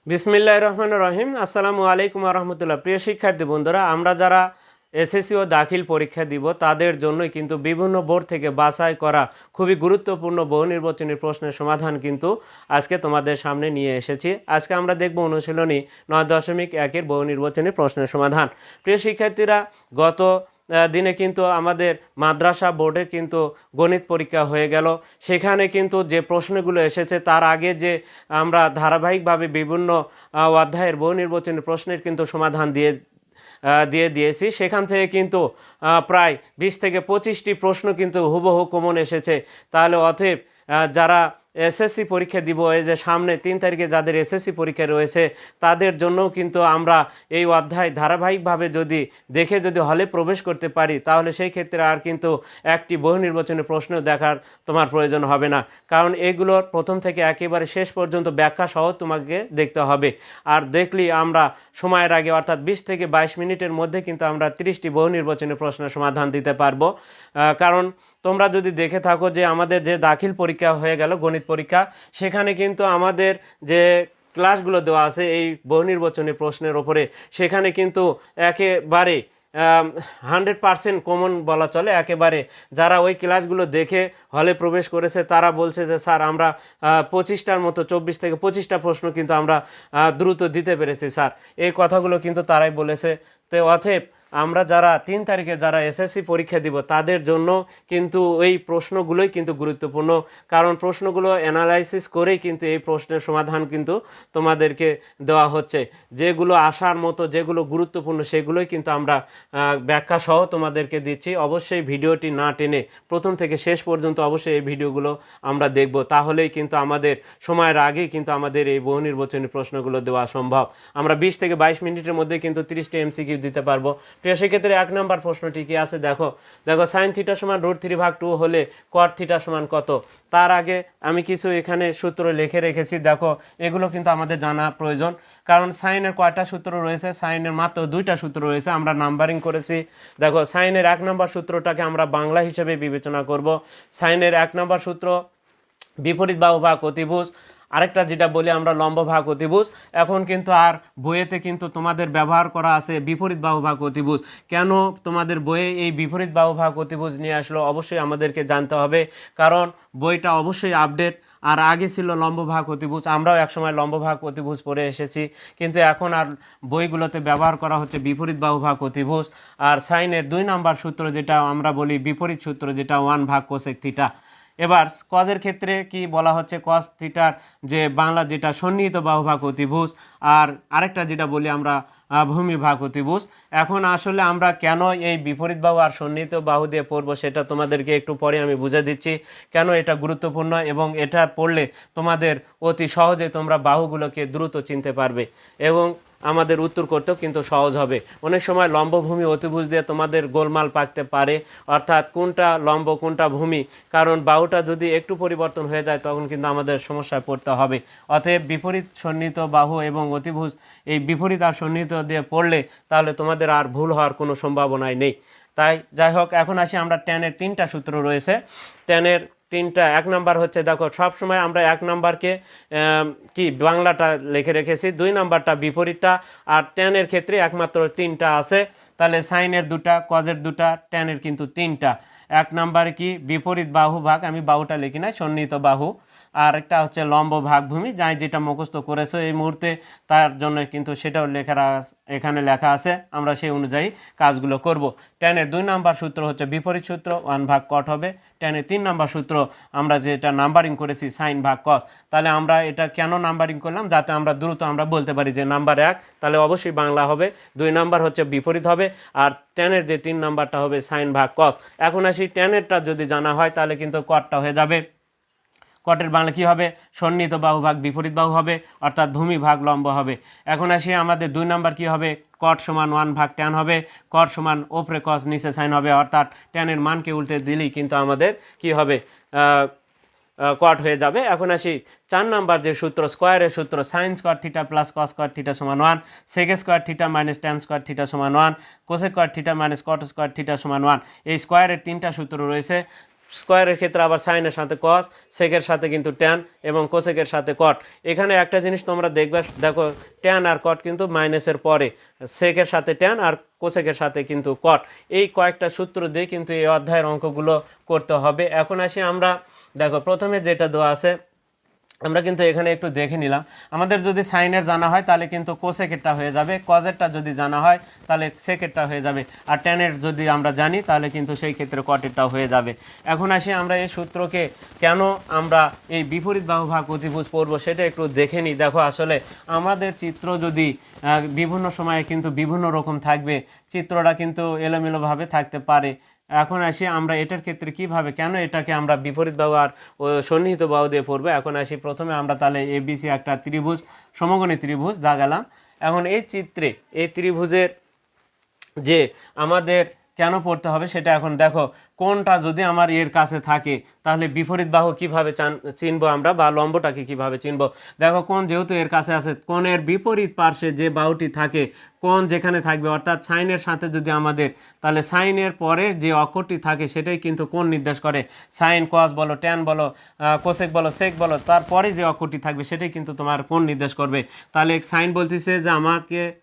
বিসমিল্লাহির রহমানির রহিম। আসসালামু আলাইকুম রহমতুল্লাহ। প্রিয় শিক্ষার্থী বন্ধুরা, আমরা যারা এসএসসি ও দাখিল পরীক্ষা দিব তাদের জন্যই কিন্তু বিভিন্ন বোর্ড থেকে বাছাই করা খুবই গুরুত্বপূর্ণ বহু নির্বাচনী প্রশ্নের সমাধান কিন্তু আজকে তোমাদের সামনে নিয়ে এসেছি। আজকে আমরা দেখব অনুশীলনী 9.1-এর বহু নির্বাচনী প্রশ্নের সমাধান। প্রিয় শিক্ষার্থীরা, গত দিনে কিন্তু আমাদের মাদ্রাসা বোর্ডে কিন্তু গণিত পরীক্ষা হয়ে গেল। সেখানে কিন্তু যে প্রশ্নগুলো এসেছে তার আগে যে আমরা ধারাবাহিকভাবে বিভিন্ন অধ্যায়ের বহু নির্বাচনী প্রশ্নের কিন্তু সমাধান দিয়েছি, সেখান থেকে কিন্তু প্রায় 20 থেকে 25টি প্রশ্ন কিন্তু হুবহু কমন এসেছে। তাহলে অতএব যারা এসএসসি পরীক্ষা দিব, এই যে সামনে 3 তারিখে যাদের এসএসসি পরীক্ষা রয়েছে তাদের জন্যও কিন্তু আমরা এই অধ্যায় ধারাবাহিকভাবে যদি হলে প্রবেশ করতে পারি তাহলে সেই ক্ষেত্রে আর কিন্তু একটি বহু নির্বাচনী প্রশ্ন দেখার তোমার প্রয়োজন হবে না, কারণ এগুলোর প্রথম থেকে একেবারে শেষ পর্যন্ত ব্যাখ্যা সহ তোমাকে দেখতে হবে। আর দেখলেই আমরা সময়ের আগে অর্থাৎ 20 থেকে 22 মিনিটের মধ্যে কিন্তু আমরা 30টি বহু নির্বাচনী প্রশ্নের সমাধান দিতে পারবো। কারণ তোমরা যদি দেখে থাকো যে আমাদের যে দাখিল পরীক্ষা হয়ে গেল গণিত পরীক্ষা, সেখানে কিন্তু আমাদের যে ক্লাসগুলো দেওয়া আছে এই বহু নির্বাচনী প্রশ্নের ওপরে, সেখানে কিন্তু একেবারে 100% কমন বলা চলে। একেবারে যারা ওই ক্লাসগুলো দেখে হলে প্রবেশ করেছে তারা বলছে যে স্যার আমরা 25টার মতো 24 থেকে 25টা প্রশ্ন কিন্তু আমরা দ্রুত দিতে পেরেছি স্যার, এই কথাগুলো কিন্তু তারাই বলেছে। তো অতএব আমরা যারা 3 তারিখে যারা এসএসসি পরীক্ষা দিব তাদের জন্য কিন্তু এই প্রশ্নগুলোই কিন্তু গুরুত্বপূর্ণ, কারণ প্রশ্নগুলো অ্যানালাইসিস করেই কিন্তু এই প্রশ্নের সমাধান কিন্তু তোমাদেরকে দেওয়া হচ্ছে। যেগুলো আসার মতো, যেগুলো গুরুত্বপূর্ণ সেগুলোই কিন্তু আমরা ব্যাখ্যা সহ তোমাদেরকে দিচ্ছি। অবশ্যই ভিডিওটি না টেনে প্রথম থেকে শেষ পর্যন্ত অবশ্যই এই ভিডিওগুলো আমরা দেখব, তাহলেই কিন্তু আমাদের সময়ের আগেই কিন্তু আমাদের এই বহু নির্বাচনী প্রশ্নগুলো দেওয়া সম্ভব। আমরা 20 থেকে 22 মিনিটের মধ্যে কিন্তু 30টি এমসিকিউ দিতে পারবো। প্রিয় সেক্ষেত্রে 1 নম্বর প্রশ্নটি কি আছে দেখো সাইন থিটা সমান √3/2 হলে কট থিটা সমান কত। তার আগে আমি কিছু এখানে সূত্র লিখে রেখেছি, দেখো এগুলো কিন্তু আমাদের জানা প্রয়োজন, কারণ সাইনের কয়টা সূত্র রয়েছে, সাইনের মাত্র 2টা সূত্র রয়েছে। আমরা নাম্বারিং করেছি। দেখো সাইনের 1 নম্বর সূত্রটাকে আমরা বাংলা হিসেবে বিবেচনা করব। সাইনের 1 নম্বর সূত্র বিপরীত বাহু ভাগ অতিভুজ, আরেকটা যেটা বলি আমরা লম্ব ভাগ অতিভুজ। এখন কিন্তু আর বইয়েতে কিন্তু তোমাদের ব্যবহার করা আছে বিপরীত বাহু ভাগ অতিভুজ। কেন তোমাদের বইয়ে এই বিপরীত বাহু ভাগ অতিভুজ নিয়ে আসলো অবশ্যই আমাদেরকে জানতে হবে, কারণ বইটা অবশ্যই আপডেট। আর আগে ছিল লম্ব ভাগ অতিভুজ, আমরাও একসময় লম্ব ভাগ অতিভুজ পড়ে এসেছি, কিন্তু এখন আর বইগুলোতে ব্যবহার করা হচ্ছে বিপরীত বাহু ভাগ অতিভুজ। আর সাইনের 2 নম্বর সূত্র যেটা আমরা বলি বিপরীত সূত্র, যেটা 1 ভাগ কোসেক থিটা। এবার কজের ক্ষেত্রে কি বলা হচ্ছে, কস থিটার যে বাংলা যেটা সন্নিহিত বাহু ভাগ অতিভুজ, আর আরেকটা যেটা বলি আমরা ভূমি ভাগ অতিভুজ। এখন আসলে আমরা কেন এই বিপরীত বাহু আর সন্নিহিত বাহু দিয়ে পড়বো সেটা তোমাদেরকে একটু পরে আমি বুঝে দিচ্ছি কেন এটা গুরুত্বপূর্ণ, এবং এটা পড়লে তোমাদের অতি সহজে তোমরা বাহুগুলোকে দ্রুত চিনতে পারবে এবং আমাদের উত্তর করতেও কিন্তু সহজ হবে। অনেক সময় লম্ব ভূমি অতিভুজ দিয়ে তোমাদের গোলমাল পাকতে পারে, অর্থাৎ কোনটা লম্ব কোনটা ভূমি, কারণ বাহুটা যদি একটু পরিবর্তন হয়ে যায় তখন কিন্তু আমাদের সমস্যায় পড়তে হবে। অতএব বিপরীত সন্নিহিত বাহু এবং অতিভুজ এই বিপরীত আর সন্নিহিত দিয়ে পড়লে তাহলে তোমাদের আর ভুল হওয়ার কোনো সম্ভাবনাই নেই। তাই যাই হোক, এখন আসি আমরা ট্যানের 3টা সূত্র রয়েছে। ট্যানের 3টা, 1 নাম্বার হচ্ছে দেখো সবসময় আমরা 1 নাম্বারকে কি বাংলাটা লিখে রেখেছি, 2 নাম্বারটা বিপরীতটা, আর ট্যানের ক্ষেত্রে একমাত্র 3টা আছে। তাহলে সাইনের 2টা, কজের 2টা, ট্যানের কিন্তু 3টা। 1 নাম্বারে কি বিপরীত বাহু ভাগ, আমি বাহুটা লিখি না, সন্নিহিত বাহু। আর একটা হচ্ছে লম্ব ভাগ ভূমি, যাই যেটা মুখস্থ করেছো এই মুহূর্তে তার জন্য কিন্তু সেটাও এখানে লেখা আছে, আমরা সেই অনুযায়ী কাজগুলো করব। ট্যানের 2 নাম্বার সূত্র হচ্ছে বিপরীত সূত্র, 1 ভাগ কট হবে। ট্যানের 3 নাম্বার সূত্র আমরা যেটা নাম্বারিং করেছি সাইন ভাগ কস। তাহলে আমরা এটা কেন নাম্বারিং করলাম, যাতে আমরা দ্রুত আমরা বলতে পারি যে নাম্বার 1 তাহলে অবশ্যই বাংলা হবে, 2 নাম্বার হচ্ছে বিপরীত হবে, আর ট্যানের যে 3 নাম্বারটা হবে সাইন ভাগ কস। এখন আসি ট্যানেরটা যদি জানা হয় তাহলে কিন্তু কটটা হয়ে যাবে। কটের বাংলা কি হবে, সন্নিহিত বাহু ভাগ বিপরীত বাহু হবে, অর্থাৎ ভূমি ভাগ লম্ব হবে। এখন আসি আমাদের 2 নাম্বার কি হবে, কট সমান 1 ভাগ ট্যান হবে, কট সমান ওপরে কস নিচে সাইন হবে, অর্থাৎ ট্যানের মানকে উল্টে দিলেই কিন্তু আমাদের কি হবে, কট হয়ে যাবে। এখন আসি 4 নাম্বার যে সূত্র, স্কোয়ারের সূত্র, sine square theta plus cos square theta সমান 1, sec square theta minus tan square theta সমান 1, cosec square theta minus cot square theta সমান 1। এই স্কোয়ারের 3টা সূত্র রয়েছে। স্কোয়ারের ক্ষেত্রে আবার সাইনের সাথে কস, সেকের সাথে কিন্তু ট্যান এবং কোসেকের সাথে কট। এখানে একটা জিনিস তোমরা দেখবে, দেখো ট্যান আর কট কিন্তু মাইনাসের পরে, সেকের সাথে ট্যান আর কোসেকের সাথে কিন্তু কট। এই কয়েকটা সূত্র দিয়ে কিন্তু এই অধ্যায়ের অঙ্কগুলো করতে হবে। এখন আসি আমরা, দেখো প্রথমে যেটা দেওয়া আছে আমরা কিন্তু এখানে একটু দেখে নিলাম। আমাদের যদি সাইনের জানা হয় তাহলে কিন্তু কোসেকেরটা হয়ে যাবে, কজেরটা যদি জানা হয় তাহলে সেকেরটা হয়ে যাবে, আর ট্যানের যদি আমরা জানি তাহলে কিন্তু সেই ক্ষেত্রে কটেরটাও হয়ে যাবে। এখন আসি আমরা এই সূত্রকে কেন আমরা এই বিপরীত বাহু ভাগ অতিভুজ পড়বো সেটা একটু দেখে নিই। দেখো আসলে আমাদের চিত্র যদি বিভিন্ন সময়ে কিন্তু বিভিন্ন রকম থাকবে, চিত্রটা কিন্তু এলোমেলোভাবে থাকতে পারে। এখন আসি আমরা এটার ক্ষেত্রে কিভাবে, কেন এটাকে আমরা বিপরীত বাহু আর সন্নিহিত বাহু দিয়ে পড়বো। এখন আসি প্রথমে আমরা তাহলে এবিসি একটা ত্রিভুজ, সমকোণী ত্রিভুজ দাগালাম। এখন এই চিত্রে এই ত্রিভুজের যে আমাদের কেন পড়তে হবে সেটা এখন দেখো, কোনটা যদি আমার এর কাছে থাকে তাহলে বিপরীত বাহু কিভাবে চিনবো আমরা, বা লম্বটাকে কিভাবে চিনবো। দেখো কোণ যেহেতু এর কাছে আছে, কোণের বিপরীত পার্শ্বে যে বাহুটি থাকে, কোণ যেখানে থাকবে অর্থাৎ সাইনের সাথে যদি আমাদের, তাহলে সাইনের পরে যে অক্ষরটি থাকে সেটাই কিন্তু কোণ নির্দেশ করে। সাইন কস বলো, ট্যান বলো, কোসেক বলো, সেক বলো, তারপরে যে অক্ষরটি থাকবে সেটাই কিন্তু তোমার কোণ নির্দেশ করবে। তাহলে সাইন বলতেছে যে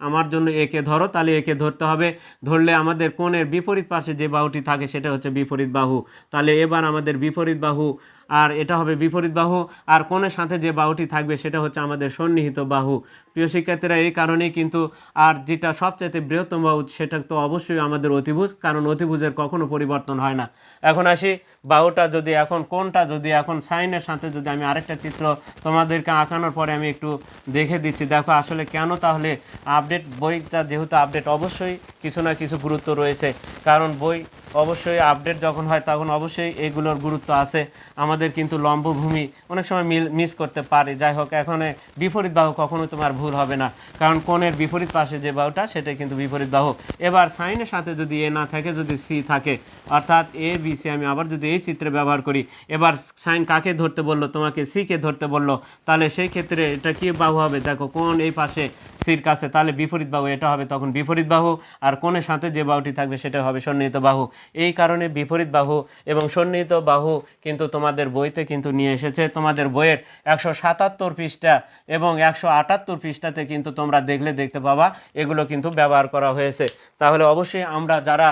আমার জন্য একে ধরো, তাহলে একে ধরতে হবে। ধরলে আমাদের কোণের বিপরীত পাশে যে বাহুটি থাকে সেটা হচ্ছে বিপরীত বাহু। তাহলে এবার আমাদের বিপরীত বাহু, আর এটা হবে বিপরীত বাহু, আর কোণের সাথে যে বাহুটি থাকবে সেটা হচ্ছে আমাদের সন্নিহিত বাহু। প্রিয় শিক্ষার্থীরা, এই কারণেই কিন্তু, আর যেটা সবচেয়ে বৃহত্তম বাহু সেটা তো অবশ্যই আমাদের অতিভুজ, কারণ অতিভুজের কখনো পরিবর্তন হয় না। এখন আসি বাহুটা যদি এখন কোণটা যদি এখন সাইনের সাথে যদি আমি আরেকটা চিত্র তোমাদেরকে আঁকানোর পরে আমি একটু দেখে দিচ্ছি। দেখো আসলে কেন, তাহলে আপডেট বইটা যেহেতু আপডেট, অবশ্যই কিছু না কিছু গুরুত্ব রয়েছে, কারণ বই অবশ্যই আপডেট যখন হয় তখন অবশ্যই এগুলোর গুরুত্ব আছে। আমাদের কিন্তু লম্বভূমি অনেক সময় মিস করতে পারে। যাই হোক, এখানে বিপরীত বাহু কখনো তোমার ভুল হবে না, কারণ কোণের বিপরীত পাশে যে বাহুটা সেটাই কিন্তু বিপরীত বাহু। এবার সাইনের সাথে যদি এ না থাকে, যদি সি থাকে, অর্থাৎ এ বি সি, আমি আবার যদি এই চিত্রে ব্যবহার করি, এবার সাইন কাকে ধরতে বললো, তোমাকে সিকে ধরতে বললো, তাহলে সেই ক্ষেত্রে এটা কি বাহু হবে, দেখো কোণ এই পাশে সির কাছে, তাহলে বিপরীত বাহু এটা হবে তখন বিপরীত বাহু, আর কোণের সাথে যে বাহুটি থাকবে সেটা হবে সন্নিহিত বাহু। এই কারণে বিপরীত বাহু এবং সন্নিহিত বাহু কিন্তু তোমাদের বইতে কিন্তু নিয়ে এসেছে। তোমাদের বইয়ের 177 পৃষ্ঠা এবং 178 পৃষ্ঠাতে কিন্তু তোমরা দেখতে পাবা এগুলো কিন্তু ব্যবহার করা হয়েছে। তাহলে অবশ্যই আমরা যারা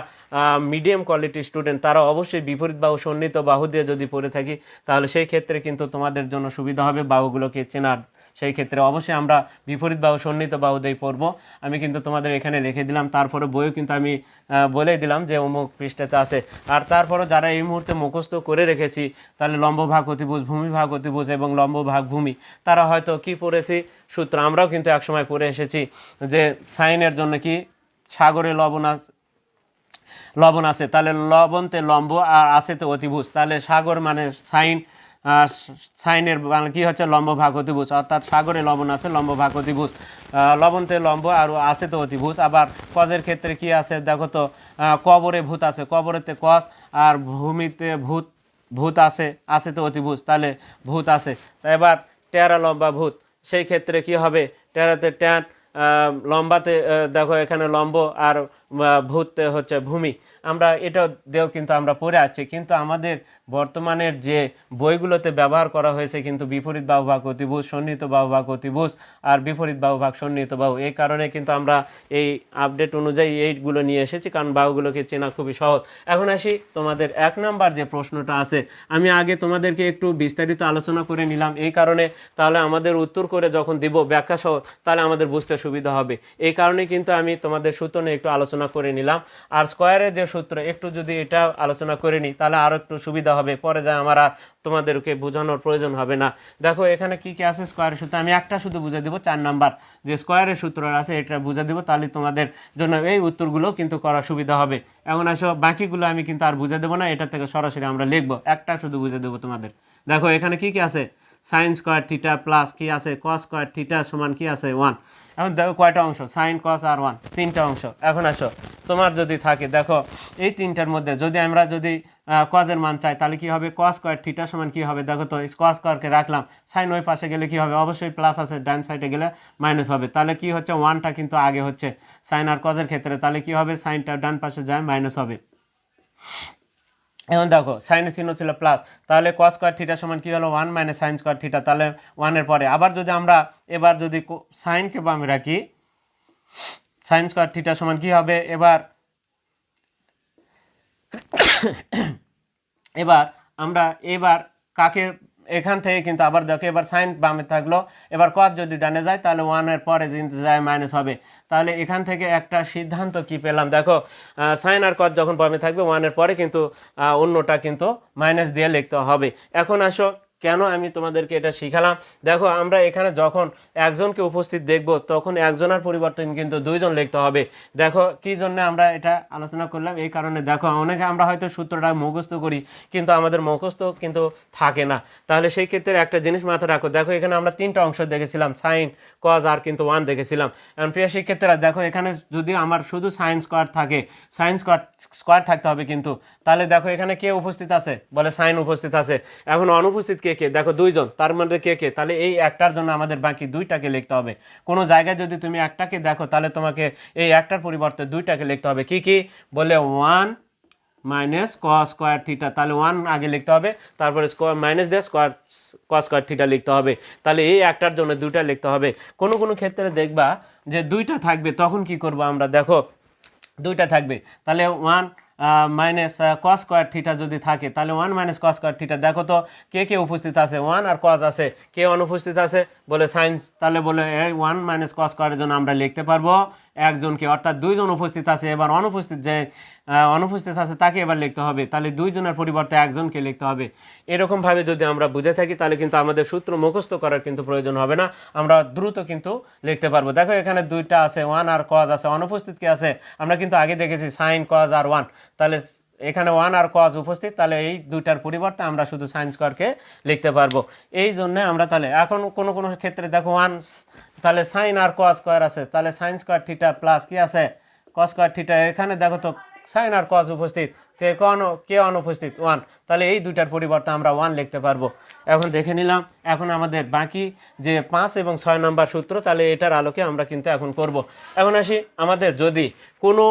মিডিয়াম কোয়ালিটির স্টুডেন্ট তারা অবশ্যই বিপরীত বাহু সন্নিহিত বাহু দিয়ে যদি পড়ে থাকি তাহলে সেই ক্ষেত্রে কিন্তু তোমাদের জন্য সুবিধা হবে বাহুগুলোকে চেনার। সেই ক্ষেত্রে অবশ্যই আমরা বিপরীত বাহু সন্নিহিত বাহু দিয়ে পড়বো। আমি কিন্তু তোমাদের এখানে রেখে দিলাম, তারপরে বইও কিন্তু আমি বলে দিলাম যে অমুক পৃষ্ঠাতে আছে। আর তারপরে যারা এই মুহূর্তে মুখস্থ করে রেখেছি, তাহলে লম্ব ভাগ অতিভুজ, ভূমি ভাগ অতিভুজ এবং লম্ব ভাগ ভূমি, তারা হয়তো কি পড়েছি সূত্র, আমরাও কিন্তু একসময় পড়ে এসেছি যে সাইনের জন্য কি সাগরে লবণ আছে, তাহলে লবণতে লম্ব আর আছেতে অতিভুজ, তাহলে সাগর মানে সাইনের মানে কি হচ্ছে লম্ব ভাগ অতিভুজ, অর্থাৎ সাগরে লবণ আছে, লম্ব ভাগ অতিভুজ, লবণতে লম্ব আর আছে তো অতিভুজ। আবার কজের ক্ষেত্রে কি আছে দেখো তো, কবরে ভূত আছে, কবরেতে কস, আর ভূমিতে ভূত আছে তো অতিভুজ, তাহলে ভূত আছে। তা এবার টেরা লম্বা ভূত, সেই ক্ষেত্রে কি হবে, টেরাতে ট্যান, লম্বাতে দেখো এখানে লম্ব, আর ভূতে হচ্ছে ভূমি। আমরা এটাও দিয়েও কিন্তু আমরা পড়ে আছি, কিন্তু আমাদের বর্তমানের যে বইগুলোতে ব্যবহার করা হয়েছে কিন্তু বিপরীত বাহু ভাগ অতিভুজ, সন্নিহিত বাহু ভাগ অতিভুজ আর বিপরীত বাহু ভাগ সন্নিহিত বাহু। এই কারণে কিন্তু আমরা এই আপডেট অনুযায়ী এইগুলো নিয়ে এসেছি, কারণ বাহুগুলোকে চেনা খুবই সহজ। এখন আসি তোমাদের 1 নাম্বার যে প্রশ্নটা আছে, আমি আগে তোমাদেরকে একটু বিস্তারিত আলোচনা করে নিলাম এই কারণে, তাহলে আমাদের উত্তর করে যখন দিব ব্যাখ্যা সহ তাহলে আমাদের বুঝতে সুবিধা হবে। এই কারণে কিন্তু আমি তোমাদের সূত্র নিয়ে একটু আলোচনা করে নিলাম। আর স্কোয়ারের যে সূত্র একটু যদি এটা আলোচনা করে নিই তাহলে আরও একটু সুবিধা হবে, পরে যায় আমার তোমাদেরকে বোঝানোর প্রয়োজন হবে না। দেখো এখানে কি কি আছে স্কোয়ারের সূত্র, আমি একটা শুধু বুঝে দেবো, 4 নাম্বার যে স্কোয়ারের সূত্র আছে এটা বুঝে দেবো, তাহলে তোমাদের জন্য এই উত্তরগুলো কিন্তু করা সুবিধা হবে। এখন আসো বাকিগুলো আমি কিন্তু আর বুঝে দেবো না, এটা থেকে সরাসরি আমরা লিখবো, একটা শুধু বুঝে দেবো তোমাদের। দেখো এখানে কি কি আছে, সাইন স্কোয়ার থিটা প্লাস কি আছে কস স্কোয়ার থিটা সমান কি আছে 1। এখন দেখো কয়টা অংশ, সাইন কস আর 1, 3টা অংশ। এখন আসো তোমার যদি থাকে, দেখো এই 3টার মধ্যে যদি আমরা কজের মান চাই তাহলে কি হবে, কস স্কোয়ার থিটা সমান কি হবে, দেখো তো কস স্কোয়ারকে রাখলাম, সাইন ওই পাশে গেলে কি হবে, অবশ্যই প্লাস আছে, ডান সাইডে গেলে মাইনাস হবে, তাহলে কি হচ্ছে 1টা কিন্তু আগে হচ্ছে সাইন আর কজের ক্ষেত্রে, তাহলে কি হবে সাইনটা ডান পাশে যায় মাইনাস হবে। এখন দেখো সাইনের চিহ্ন ছিল প্লাস, তাহলে কস স্কোয়ার থিটা সমান কি হলো 1 মাইনাস সাইন স্কোয়ার থিটা, তাহলে 1-এর পরে আবার যদি আমরা এবার যদি সাইনকে বামে রাখি, সাইন স্কোয়ার থিটা সমান কি হবে, এবার এবার আমরা এবার কাকে এখান থেকে কিন্তু আবার দেখো এবার সাইন বামে থাকলো, এবার কস যদি ডানে যায় তাহলে 1-এর পরে কিন্তু যায় মাইনাস হবে। তাহলে এখান থেকে একটা সিদ্ধান্ত কি পেলাম, দেখো সাইন আর কস যখন বামে থাকবে 1-এর পরে কিন্তু অন্যটা কিন্তু মাইনাস দিয়ে লিখতে হবে। এখন আসো কেন আমি তোমাদেরকে এটা শিখালাম, দেখো আমরা এখানে যখন একজনকে উপস্থিত দেখব তখন একজনের পরিবর্তন কিন্তু দুইজন লিখতে হবে। দেখো কি জন্য আমরা এটা আলোচনা করলাম, এই কারণে দেখো অনেকে আমরা হয়তো সূত্রটা মুখস্থ করি কিন্তু আমাদের মুখস্থ কিন্তু থাকে না। তাহলে সেই ক্ষেত্রে একটা জিনিস মাথায় রাখো, দেখো এখানে আমরা 3টা অংশ দেখেছিলাম, সাইন কজ আর কিন্তু 1 দেখেছিলাম। এখন প্রিয় শিক্ষার্থীরা দেখো এখানে যদি আমার শুধু সাইন স্কোয়ার থাকে, সাইন স্কোয়ার থাকতে হবে কিন্তু, তাহলে দেখো এখানে কে উপস্থিত আছে, বলে সাইন উপস্থিত আছে। এখন অনুপস্থিত কে কে, দেখো দুইজন, তার মধ্যে কে কে, তাহলে এই একটার জন্য আমাদের বাকি দুইটাকে লিখতে হবে। কোনো জায়গায় যদি তুমি একটাকে দেখো তাহলে তোমাকে এই একটার পরিবর্তে দুইটাকে লিখতে হবে। কি কি বলে, 1 মাইনাস কস স্কোয়ার থিটা, তাহলে 1 আগে লিখতে হবে, তারপরে স্কোয়ার মাইনাস দিয়ে স্কোয়ার কস স্কোয়ার থিটা লিখতে হবে। তাহলে এই একটার জন্য দুইটা লিখতে হবে। কোনো কোনো ক্ষেত্রে দেখবা যে দুইটা থাকবে, তখন কি করব আমরা, দেখো দুইটা থাকবে, তাহলে 1 মাইনাস কস স্কোয়ার থিটা যদি থাকে তাহলে 1 মাইনাস কস স্কোয়ার থিটা, দেখো তো কে কে উপস্থিত আছে, 1 আর কস আছে, কে অনুপস্থিত আছে, বলে সাইন্স, তাহলে বলে 1 মাইনাস কস স্কোয়ারের জন্য আমরা লিখতে পারবো একজনকে, অর্থাৎ দুইজন উপস্থিত আছে। এবার অনুপস্থিত যে অনুপস্থিত আছে তাকে এবার লিখতে হবে, তাহলে দুইজনের পরিবর্তে একজনকে লিখতে হবে। এরকমভাবে যদি আমরা বুঝে থাকি তাহলে কিন্তু আমাদের সূত্র মুখস্থ করার কিন্তু প্রয়োজন হবে না, আমরা দ্রুত কিন্তু লিখতে পারবো। দেখো এখানে দুইটা আছে, 1 আর কজ আছে, অনুপস্থিত কে আছে, আমরা কিন্তু আগে দেখেছি সাইন কজ আর 1, তাহলে এখানে 1 আর কজ উপস্থিত, তাহলে এই দুইটার পরিবর্তে আমরা শুধু সাইন স্কোয়ারকে লিখতে পারবো। এই জন্য আমরা তাহলে এখন কোনো কোনো ক্ষেত্রে দেখো 1, তাহলে সাইন আর কজ স্কোয়ার আছে, তাহলে সাইন স্কোয়ার থিটা প্লাস কি আছে কস স্কোয়ার থিটা, এখানে দেখো তো সাইন আর কজ উপস্থিত, কে অনুপস্থিত 1, তাহলে এই দুইটার পরিবর্তে আমরা 1 লিখতে পারবো। এখন দেখে নিলাম, এখন আমাদের বাকি যে 5 এবং 6 নম্বর সূত্র, তাহলে এটার আলোকে আমরা কিন্তু এখন করব। এখন আসি আমাদের যদি কোনো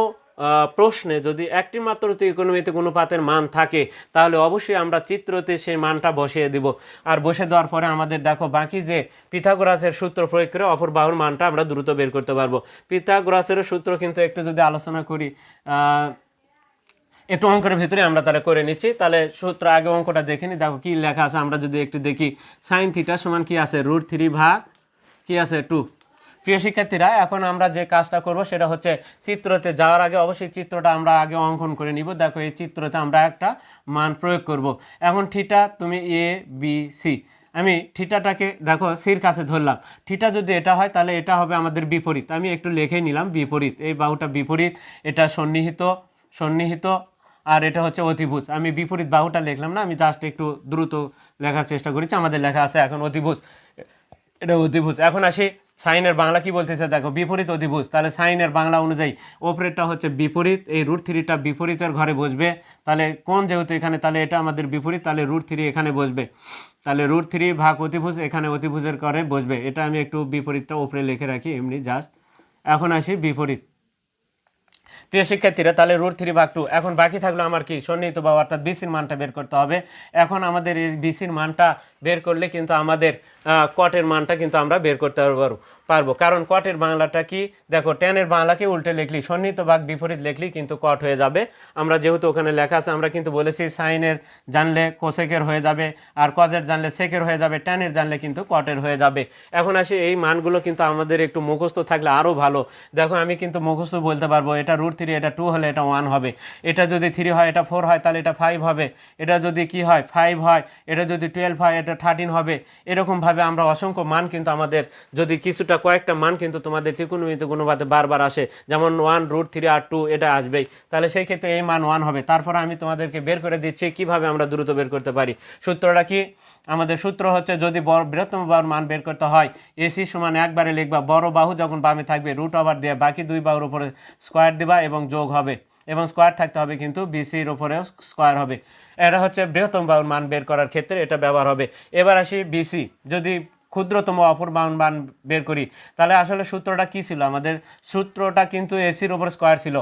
প্রশ্নে যদি একটি মাত্র ত্রিকোণমিতি অনুপাতের মান থাকে তাহলে অবশ্যই আমরা চিত্রতে সেই মানটা বসিয়ে দিব। আর বসে দেওয়ার পরে আমাদের দেখো বাকি যে পিথাগোরাসের সূত্র প্রয়োগ করে অপর বাহুর মানটা আমরা দ্রুত বের করতে পারবো। পিথাগোরাসের সূত্র কিন্তু একটু যদি আলোচনা করি, একটু অঙ্কের ভিতরে আমরা তাহলে করে নিচ্ছি। তাহলে সূত্র আগে অঙ্কটা দেখে নি, দেখো কি লেখা আছে, আমরা যদি একটু দেখি, সাইন থিটা সমান কি আছে √3 ভাগ কি আছে 2। প্রিয় শিক্ষার্থীরা এখন আমরা যে কাজটা করব সেটা হচ্ছে চিত্রতে যাওয়ার আগে অবশ্যই চিত্রটা আমরা আগে অঙ্কন করে নিব। দেখো এই চিত্রতে আমরা একটা মান প্রয়োগ করব। এখন থিটা তুমি এ বি সি, আমি থিটাটাকে দেখো সির কাছে ধরলাম, থিটা যদি এটা হয় তাহলে এটা হবে আমাদের বিপরীত, আমি একটু লিখে নিলাম বিপরীত, এই বাহুটা বিপরীত, এটা সন্নিহিত আর এটা হচ্ছে অতিভুজ। আমি বিপরীত বাহুটা লিখলাম না, আমি জাস্ট একটু দ্রুত লেখার চেষ্টা করেছি, আমাদের লেখা আছে এখন অতিভুজ, এটা অতিভুজ। এখন আসি সাইনের বাংলা কি বলতেছে, দেখো বিপরীত অতিভুজ, তাহলে সাইনের বাংলা অনুযায়ী ওপরেরটা হচ্ছে বিপরীত, এই √3টা বিপরীতের ঘরে বসবে, তাহলে কোন যেহেতু এখানে, তাহলে এটা আমাদের বিপরীত, তাহলে √3 এখানে বসবে, তাহলে √3 ভাগ অতিভুজ এখানে অতিভুজের ঘরে বসবে। এটা আমি একটু বিপরীতটা উপরে লিখে রাখি এমনি জাস্ট। এখন আসি বিপরীত। প্রিয় শিক্ষার্থীরা তাহলে √3 ভাগ 2, এখন বাকি থাকলো আমার কি সন্নিহিত বাহু অর্থাৎ বিসির মানটা বের করতে হবে। এখন আমাদের এই বিসির মানটা বের করলে কিন্তু আমাদের কটের মানটা কিন্তু আমরা বের করতে পারবো, কারণ কটের বাংলাটা কি, দেখো ট্যানের বাংলাকে উল্টে লিখলি সন্নিহিত ভাগ বিপরীত লিখলি কিন্তু কট হয়ে যাবে। আমরা যেহেতু ওখানে লেখা আছে, আমরা কিন্তু বলেছি সাইনের জানলে কোসেকের হয়ে যাবে, আর কজের জানলে সেকের হয়ে যাবে, ট্যানের জানলে কিন্তু কটের হয়ে যাবে। এখন আসি এই মানগুলো কিন্তু আমাদের একটু মুখস্থ থাকলে আরও ভালো। দেখো আমি কিন্তু মুখস্থ বলতে পারবো, এটা √3, এটা 2 হলে এটা 1 হবে, এটা যদি 3 হয়, এটা 4 হয়, তাহলে এটা 5 হবে, এটা যদি কি হয় 5 হয়, এটা যদি 12 হয়, এটা 13 হবে। এরকমভাবে আমরা অসংখ্য মান কিন্তু আমাদের যদি কিছুটা কয়েকটা মান কিন্তু তোমাদের ত্রিকোণমিতি অনুপাতে বারবার আসে, যেমন 1 √3 আর 2 এটা আসবেই, তাহলে সেই ক্ষেত্রে এই মান 1 হবে। তারপর আমি তোমাদেরকে বের করে দিচ্ছি কিভাবে আমরা দ্রুত বের করতে পারি। সূত্রটা কি, আমাদের সূত্র হচ্ছে যদি বৃহত্তম বাহুর মান বের করতে হয়, এসি সমান একবারে লিখবা, বড় বাহু যখন বামে থাকবে √ওভার দিয়ে বাকি দুই বাহুর উপরে স্কোয়ার দিবা এবং যোগ হবে, এবং স্কোয়ার থাকতে হবে কিন্তু বিসির উপরেও স্কোয়ার হবে। এটা হচ্ছে বৃহত্তম বাহুর মান বের করার ক্ষেত্রে এটা ব্যবহার হবে। এবার আসি বিসি, যদি ক্ষুদ্রতম অপর বাহুর মান বের করি, তাহলে আসলে সূত্রটা কি ছিল? আমাদের সূত্রটা কিন্তু এসির ওপর স্কোয়ার ছিল,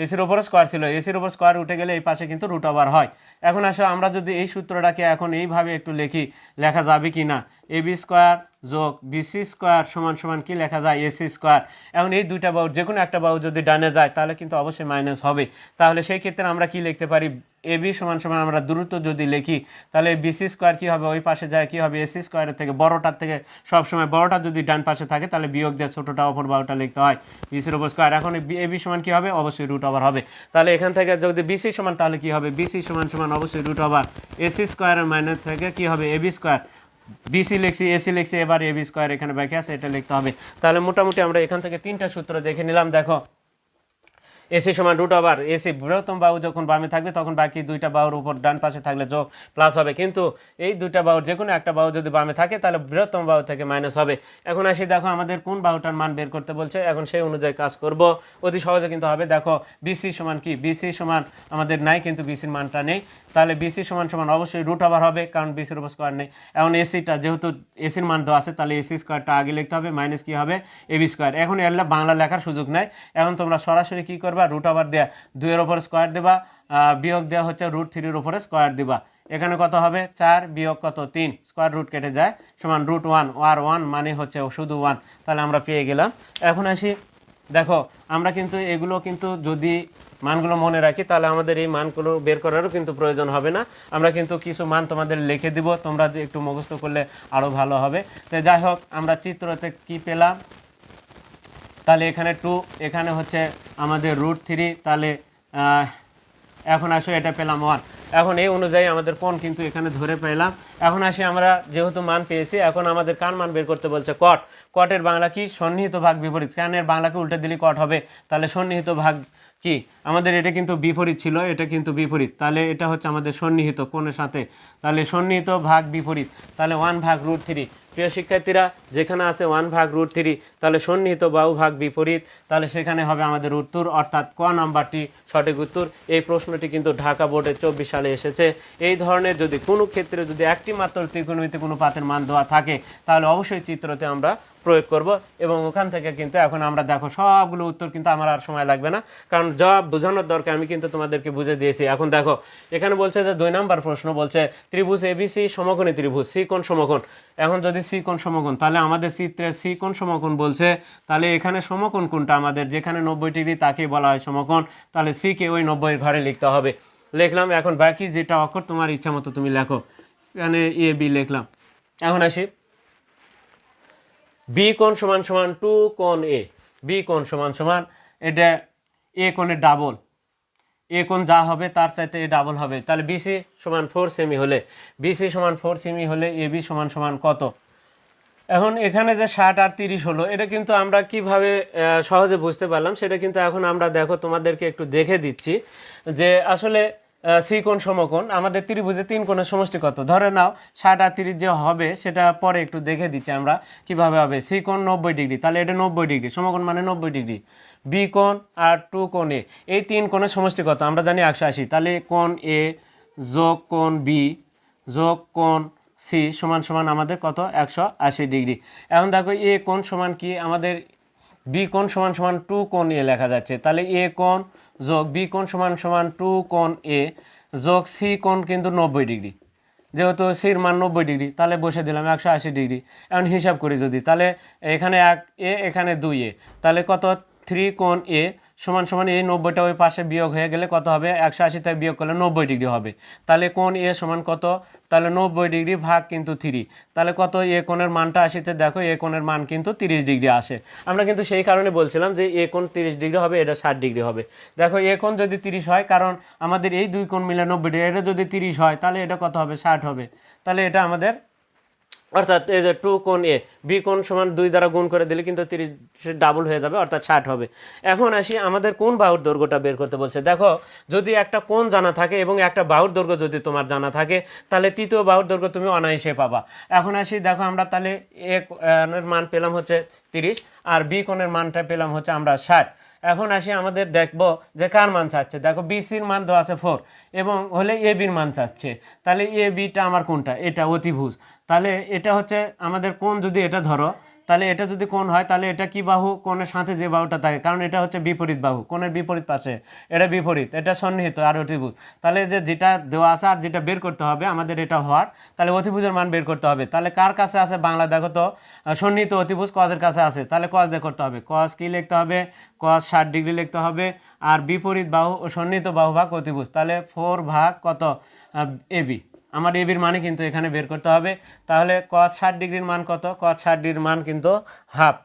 এসির ওপর স্কোয়ার ছিল, এসির ওপর স্কোয়ার উঠে গেলে এই পাশে কিন্তু রুট ওভার হয়। এখন আসলে আমরা যদি এই সূত্রটাকে এখন এইভাবে একটু লিখি, লেখা যাবে কি না? এবি স্কোয়ার যোগ বিসি স্কোয়ার সমান সমান কি লেখা যায়? AC square. এখন এই দুইটা বাহুর যে কোনো একটা বাহু যদি ডানে যায় তাহলে কিন্তু অবশ্যই মাইনাস হবে। তাহলে সেই ক্ষেত্রে আমরা কি লিখতে পারি? এবি সমান সমান আমরা দ্রুত যদি লিখি তাহলে বিসি স্কোয়ার কী হবে? ওই পাশে যায় কী হবে? এসি স্কোয়ারের থেকে বড়টার থেকে সবসময় বড়টা যদি ডান পাশে থাকে তাহলে বিয়োগ দিয়ে ছোটোটা অপর বাহুটা লিখতে হয় বিসির ওপর স্কোয়ার। এখন এবি সমান কী হবে? অবশ্যই রুট ওভার হবে। তাহলে এখান থেকে যদি বিসি সমান তাহলে কী হবে? বিসি সমান সমান অবশ্যই রুট ওভার এসি স্কোয়ারের মাইনাস থেকে কী হবে? AB square. বিসি লিখছি, এসি লিখছি, এবার এবি স্কোয়ার এখানে বাকি আছে, এটা লিখতে হবে। তাহলে মোটামুটি আমরা এখান থেকে 3টা সূত্র দেখে নিলাম। দেখো, এসি সমান রুট ওভার এসি, বৃহত্তম বাহু যখন বামে থাকবে তখন বাকি দুইটা বাহুর উপর ডান পাশে থাকলে যোগ প্লাস হবে, কিন্তু এই দুইটা বাহুর যে কোনো একটা বাহু যদি বামে থাকে তাহলে বৃহত্তম বাহু থেকে মাইনাস হবে। এখন আসি, দেখো আমাদের কোন বাহুটার মান বের করতে বলছে, এখন সেই অনুযায়ী কাজ করব, অতি সহজে কিন্তু হবে। দেখো বিসি সমান কি? বিসি সমান আমাদের নাই, কিন্তু বিসির মানটা নেই, তাহলে বিসি সমান সমান অবশ্যই রুট ওভার হবে, কারণ বিসির উপর স্কোয়ার নেই। এখন এসিটা যেহেতু এসির মান দেওয়া আছে তাহলে এসি স্কোয়ারটা আগে লিখতে হবে, মাইনাস কি হবে? AB square. এখন এর বাংলা লেখার সুযোগ নেই, এখন তোমরা সরাসরি কি করবা? রুট ওভার দেয়া 2-এর ওপর স্কোয়ার দেবা, বিয়োগ দেওয়া হচ্ছে √3-এর উপরে স্কোয়ার দিবা। এখানে কত হবে? 4 বিয়োগ কত? 3, স্কোয়ার রুট কেটে যায়, সমান √1, আর 1 মানে হচ্ছে শুধু 1, তাহলে আমরা পেয়ে গেলাম। এখন আসি, দেখো আমরা কিন্তু এগুলো কিন্তু যদি মানগুলো মনে রাখি তাহলে আমাদের এই মানগুলো বের করারও কিন্তু প্রয়োজন হবে না, আমরা কিন্তু কিছু মান তোমাদের লিখে দিব, তোমরা একটু মুখস্থ করলে আরও ভালো হবে। তো যাই হোক, আমরা চিত্রতে কি পেলাম? তাহলে এখানে 2, এখানে হচ্ছে আমাদের √3, তাহলে এখন আসো এটা পেলাম 1। এখন এই অনুযায়ী আমাদের কোণ কিন্তু এখানে ধরে পেলাম। এখন আসি, আমরা যেহেতু মান পেয়েছি এখন আমাদের কার মান বের করতে বলছে? কট। কটের বাংলা কি? সন্নিহিত ভাগ বিপরীত। কানের বাংলাকে উল্টে দিলে কট হবে, তাহলে সন্নিহিত ভাগ কি? আমাদের এটা কিন্তু বিপরীত ছিল, এটা কিন্তু বিপরীত, তাহলে এটা হচ্ছে আমাদের সন্নিহিত কোণের সাথে, তাহলে সন্নিহিত ভাগ বিপরীত, তাহলে 1/√3। প্রিয় শিক্ষার্থীরা, যেখানে আছে 1/√3 তাহলে সন্নিহিত বাহু ভাগ বিপরীত, তাহলে সেখানে হবে আমাদের উত্তর, অর্থাৎ ক নাম্বারটি সঠিক উত্তর। এই প্রশ্নটি কিন্তু ঢাকা বোর্ডে 24 সালে এসেছে। এই ধরনের যদি কোনো ক্ষেত্রে যদি একটি মাত্র ত্রিকোণমিতিক অনুপাতের মান দেওয়া থাকে তাহলে অবশ্যই চিত্রতে আমরা প্রয়োগ করব, এবং ওখান থেকে কিন্তু এখন আমরা দেখো সবগুলো উত্তর কিন্তু আমার আর সময় লাগবে না, কারণ জবাব বোঝানোর দরকার, আমি কিন্তু তোমাদেরকে বুঝে দিয়েছি। এখন দেখো এখানে বলছে যে 2 নম্বর প্রশ্ন বলছে ত্রিভুজ এবিসি সমকোণী ত্রিভুজ, সি কোণ সমকোণ। এখন যদি সি কোণ সমকোণ, তাহলে আমাদের চিত্রে সি কোণ সমকোণ বলছে, তাহলে এখানে সমকোণ কোণটা আমাদের যেখানে 90 ডিগ্রি তাকে বলা হয় সমকোণ, তাহলে সি কে ওই 90-এর ঘরে লিখতে হবে। লিখলাম, এখন বাকি যেটা অক্ষর তোমার ইচ্ছা মতো তুমি লেখো, এখানে এ বি লিখলাম। এখন আসি, বি কোণ সমান সমান 2 কোণ এ, বি কোণ সমান সমান এটা এ কোণের ডাবল, এ কোণ যা হবে তার চাইতে এ ডাবল হবে, তাহলে বিসি সমান 4 সেমি হলে, বিসি সমান 4 সেমি হলে এ বি সমান সমান কত? এখন এখানে যে 60 আর 30 হলো, এটা কিন্তু আমরা কিভাবে সহজে বুঝতে পারলাম সেটা কিন্তু এখন আমরা দেখো তোমাদেরকে একটু দেখে দিচ্ছি যে আসলে সি কোণ সমকোণ আমাদের ত্রিভুজে 3 কোণের সমষ্টি কত। ধরে নাও 60 আর 30 যে হবে সেটা পরে একটু দেখে দিচ্ছি আমরা কিভাবে হবে। সি কোণ 90 ডিগ্রি, তাহলে এটা 90 ডিগ্রি, সমকোণ মানে 90 ডিগ্রি। বি কোণ আর 2 কোণ এ, এই 3 কোণের সমষ্টি কত? আমরা জানি 180, তাহলে কোণ এ যোগ কোণ বি যোগ কোণ সি সমান সমান আমাদের কত? 180 ডিগ্রি। এখন দেখো এ কোণ সমান কি? আমাদের বি কোণ সমান সমান 2 কোণ এ লেখা যাচ্ছে, তাহলে এ কোণ যোগ বি কোণ সমান সমান 2 কোণ এ যোগ সি কোণ কিন্তু 90 ডিগ্রি, যেহেতু সির মান 90 ডিগ্রি তাহলে বসে দিলাম 180 ডিগ্রি। এখন হিসাব করি যদি, তাহলে এখানে 1 এ এখানে 2 এ, তাহলে কত? 3 কোণ এ সমান সমান এই 90টা ওই পাশে বিয়োগ হয়ে গেলে কত হবে? 180 থেকে বিয়োগ করলে 90 ডিগ্রি হবে, তাহলে কোণ এ সমান কত? তাহলে 90 ডিগ্রি ভাগ কিন্তু 3, তাহলে কত? এ কোণের মানটা আসিতে দেখো এ কোণের মান কিন্তু 30 ডিগ্রি আসে। আমরা কিন্তু সেই কারণে বলছিলাম যে এ কোণ 30 ডিগ্রি হবে, এটা 60 ডিগ্রি হবে। দেখো এ কোণ যদি 30 হয়, কারণ আমাদের এই দুই কোণ মিলে 90 ডিগ্রি, এটা যদি 30 হয় তাহলে এটা কত হবে? 60 হবে, তাহলে এটা আমাদের, অর্থাৎ এই যে 2 কোণ এ বি কোণ সমান 2 দ্বারা গুণ করে দিলে কিন্তু 30 ডাবল হয়ে যাবে, অর্থাৎ 60 হবে। এখন আসি, আমাদের কোন বাহুর দৈর্ঘ্যটা বের করতে বলছে। দেখো যদি একটা কোণ জানা থাকে এবং একটা বাহুর দৈর্ঘ্য যদি তোমার জানা থাকে তাহলে তৃতীয় বাহুর দৈর্ঘ্য তুমি অনায়াসে পাবা। এখন আসি, দেখো আমরা তাহলে এ কোণের মান পেলাম হচ্ছে 30 আর বি কোণের মানটা পেলাম হচ্ছে আমরা 60। এখন আসি আমাদের দেখব যে কার মান চাচ্ছে। দেখো বিসির মান দেওয়া আছে 4 এবং হলে এ বির মান চাচ্ছে। তাহলে এ বিটা আমার কোনটা, এটা অতিভুজ। তাহলে এটা হচ্ছে আমাদের কোণ, যদি এটা ধরো তাহলে এটা যদি কোণ হয় তাহলে এটা কি বাহু, কোণের সাথে যে বাহুটা থাকে, কারণ এটা হচ্ছে বিপরীত বাহু, কোণের বিপরীত পাশে, এটা বিপরীত, এটা সন্নিহিত আর অতিভুজ। তাহলে যেটা দেওয়া আছে আর যেটা বের করতে হবে আমাদের এটা হওয়ার, তাহলে অতিভুজের মান বের করতে হবে। তাহলে কার কাছে আছে বাংলা দেখো তো, সন্নিহিত অতিভুজ কজের কাছে আছে, তাহলে কজ দিয়ে করতে হবে। কজ কি লিখতে হবে, কজ 60 ডিগ্রি লিখতে হবে। আর বিপরীত বাহু সন্নিহিত বাহু ভাগ অতিভুজ, তাহলে 4 ভাগ কত এবি, আমার এবির মানে কিন্তু এখানে বের করতে হবে। তাহলে cos 60 ডিগ্রির মান কত, cos 60 ডিগ্রির মান কিন্তু হাফ,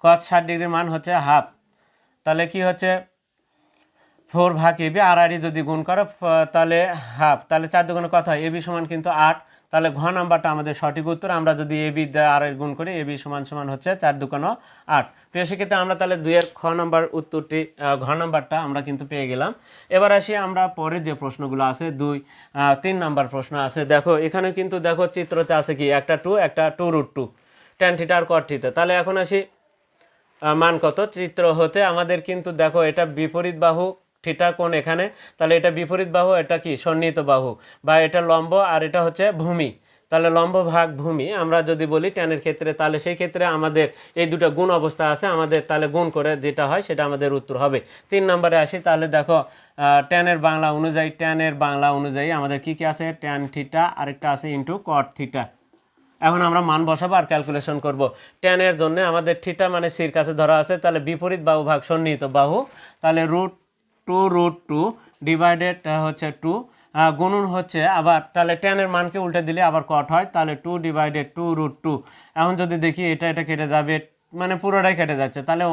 cos 60 ডিগ্রির মান হচ্ছে হাফ। তাহলে কি হচ্ছে 4 ভাগ এবি, আর যদি গুণ করো তাহলে হাফ, তাহলে 4 দুগুণে কত হয়, এবি সমান কিন্তু 8। তাহলে ঘ নাম্বারটা আমাদের সঠিক উত্তর। আমরা যদি এবি আর গুণ করি, এবি সমান সমান হচ্ছে 4 দুগুণে 8। প্রিয় শিক্ষার্থী, আমরা তাহলে 2-এর খ নাম্বার উত্তরটি, ঘ নাম্বারটা আমরা কিন্তু পেয়ে গেলাম। এবার আসি আমরা পরের যে প্রশ্নগুলো আছে, 3 নাম্বার প্রশ্ন আছে। দেখো এখানে কিন্তু দেখো চিত্রতে আছে কি, একটা 2 একটা 2√2 tan থিটা আর cot থিটা। তাহলে এখন আসি মান কত, চিত্র হতে আমাদের কিন্তু দেখো এটা বিপরীত বাহু, থিটা কোণ এখানে, তাহলে এটা বিপরীত বাহু, এটা কি সন্নিহিত বাহু, বা এটা লম্ব আর এটা হচ্ছে ভূমি। তাহলে লম্ব ভাগ ভূমি আমরা যদি বলি ট্যানের ক্ষেত্রে, তাহলে সেই ক্ষেত্রে আমাদের এই দুটো গুণ অবস্থা আছে আমাদের, তাহলে গুণ করে যেটা হয় সেটা আমাদের উত্তর হবে। 3 নম্বরে আসি। তাহলে দেখো ট্যানের বাংলা অনুযায়ী, ট্যানের বাংলা অনুযায়ী আমাদের কি কি আছে, ট্যান থিটা, আরেকটা আছে ইন্টু কট থিটা। এখন আমরা মান বসাবো আর ক্যালকুলেশন করব। ট্যানের জন্য আমাদের থিটা মানে সির কাছে ধরা আছে, তাহলে বিপরীত বাহু ভাগ সন্নিহিত বাহু, তাহলে √2 ডিভাইডেড হচ্ছে 2 গুণন হচ্ছে আবার, তাহলে ট্যানের মানকে উল্টে দিলে আবার কট হয়, তাহলে 2 ডিভাইডেড 2√2। এখন যদি দেখি এটা কেটে যাবে, মানে পুরোটাই কেটে যাচ্ছে, তাহলে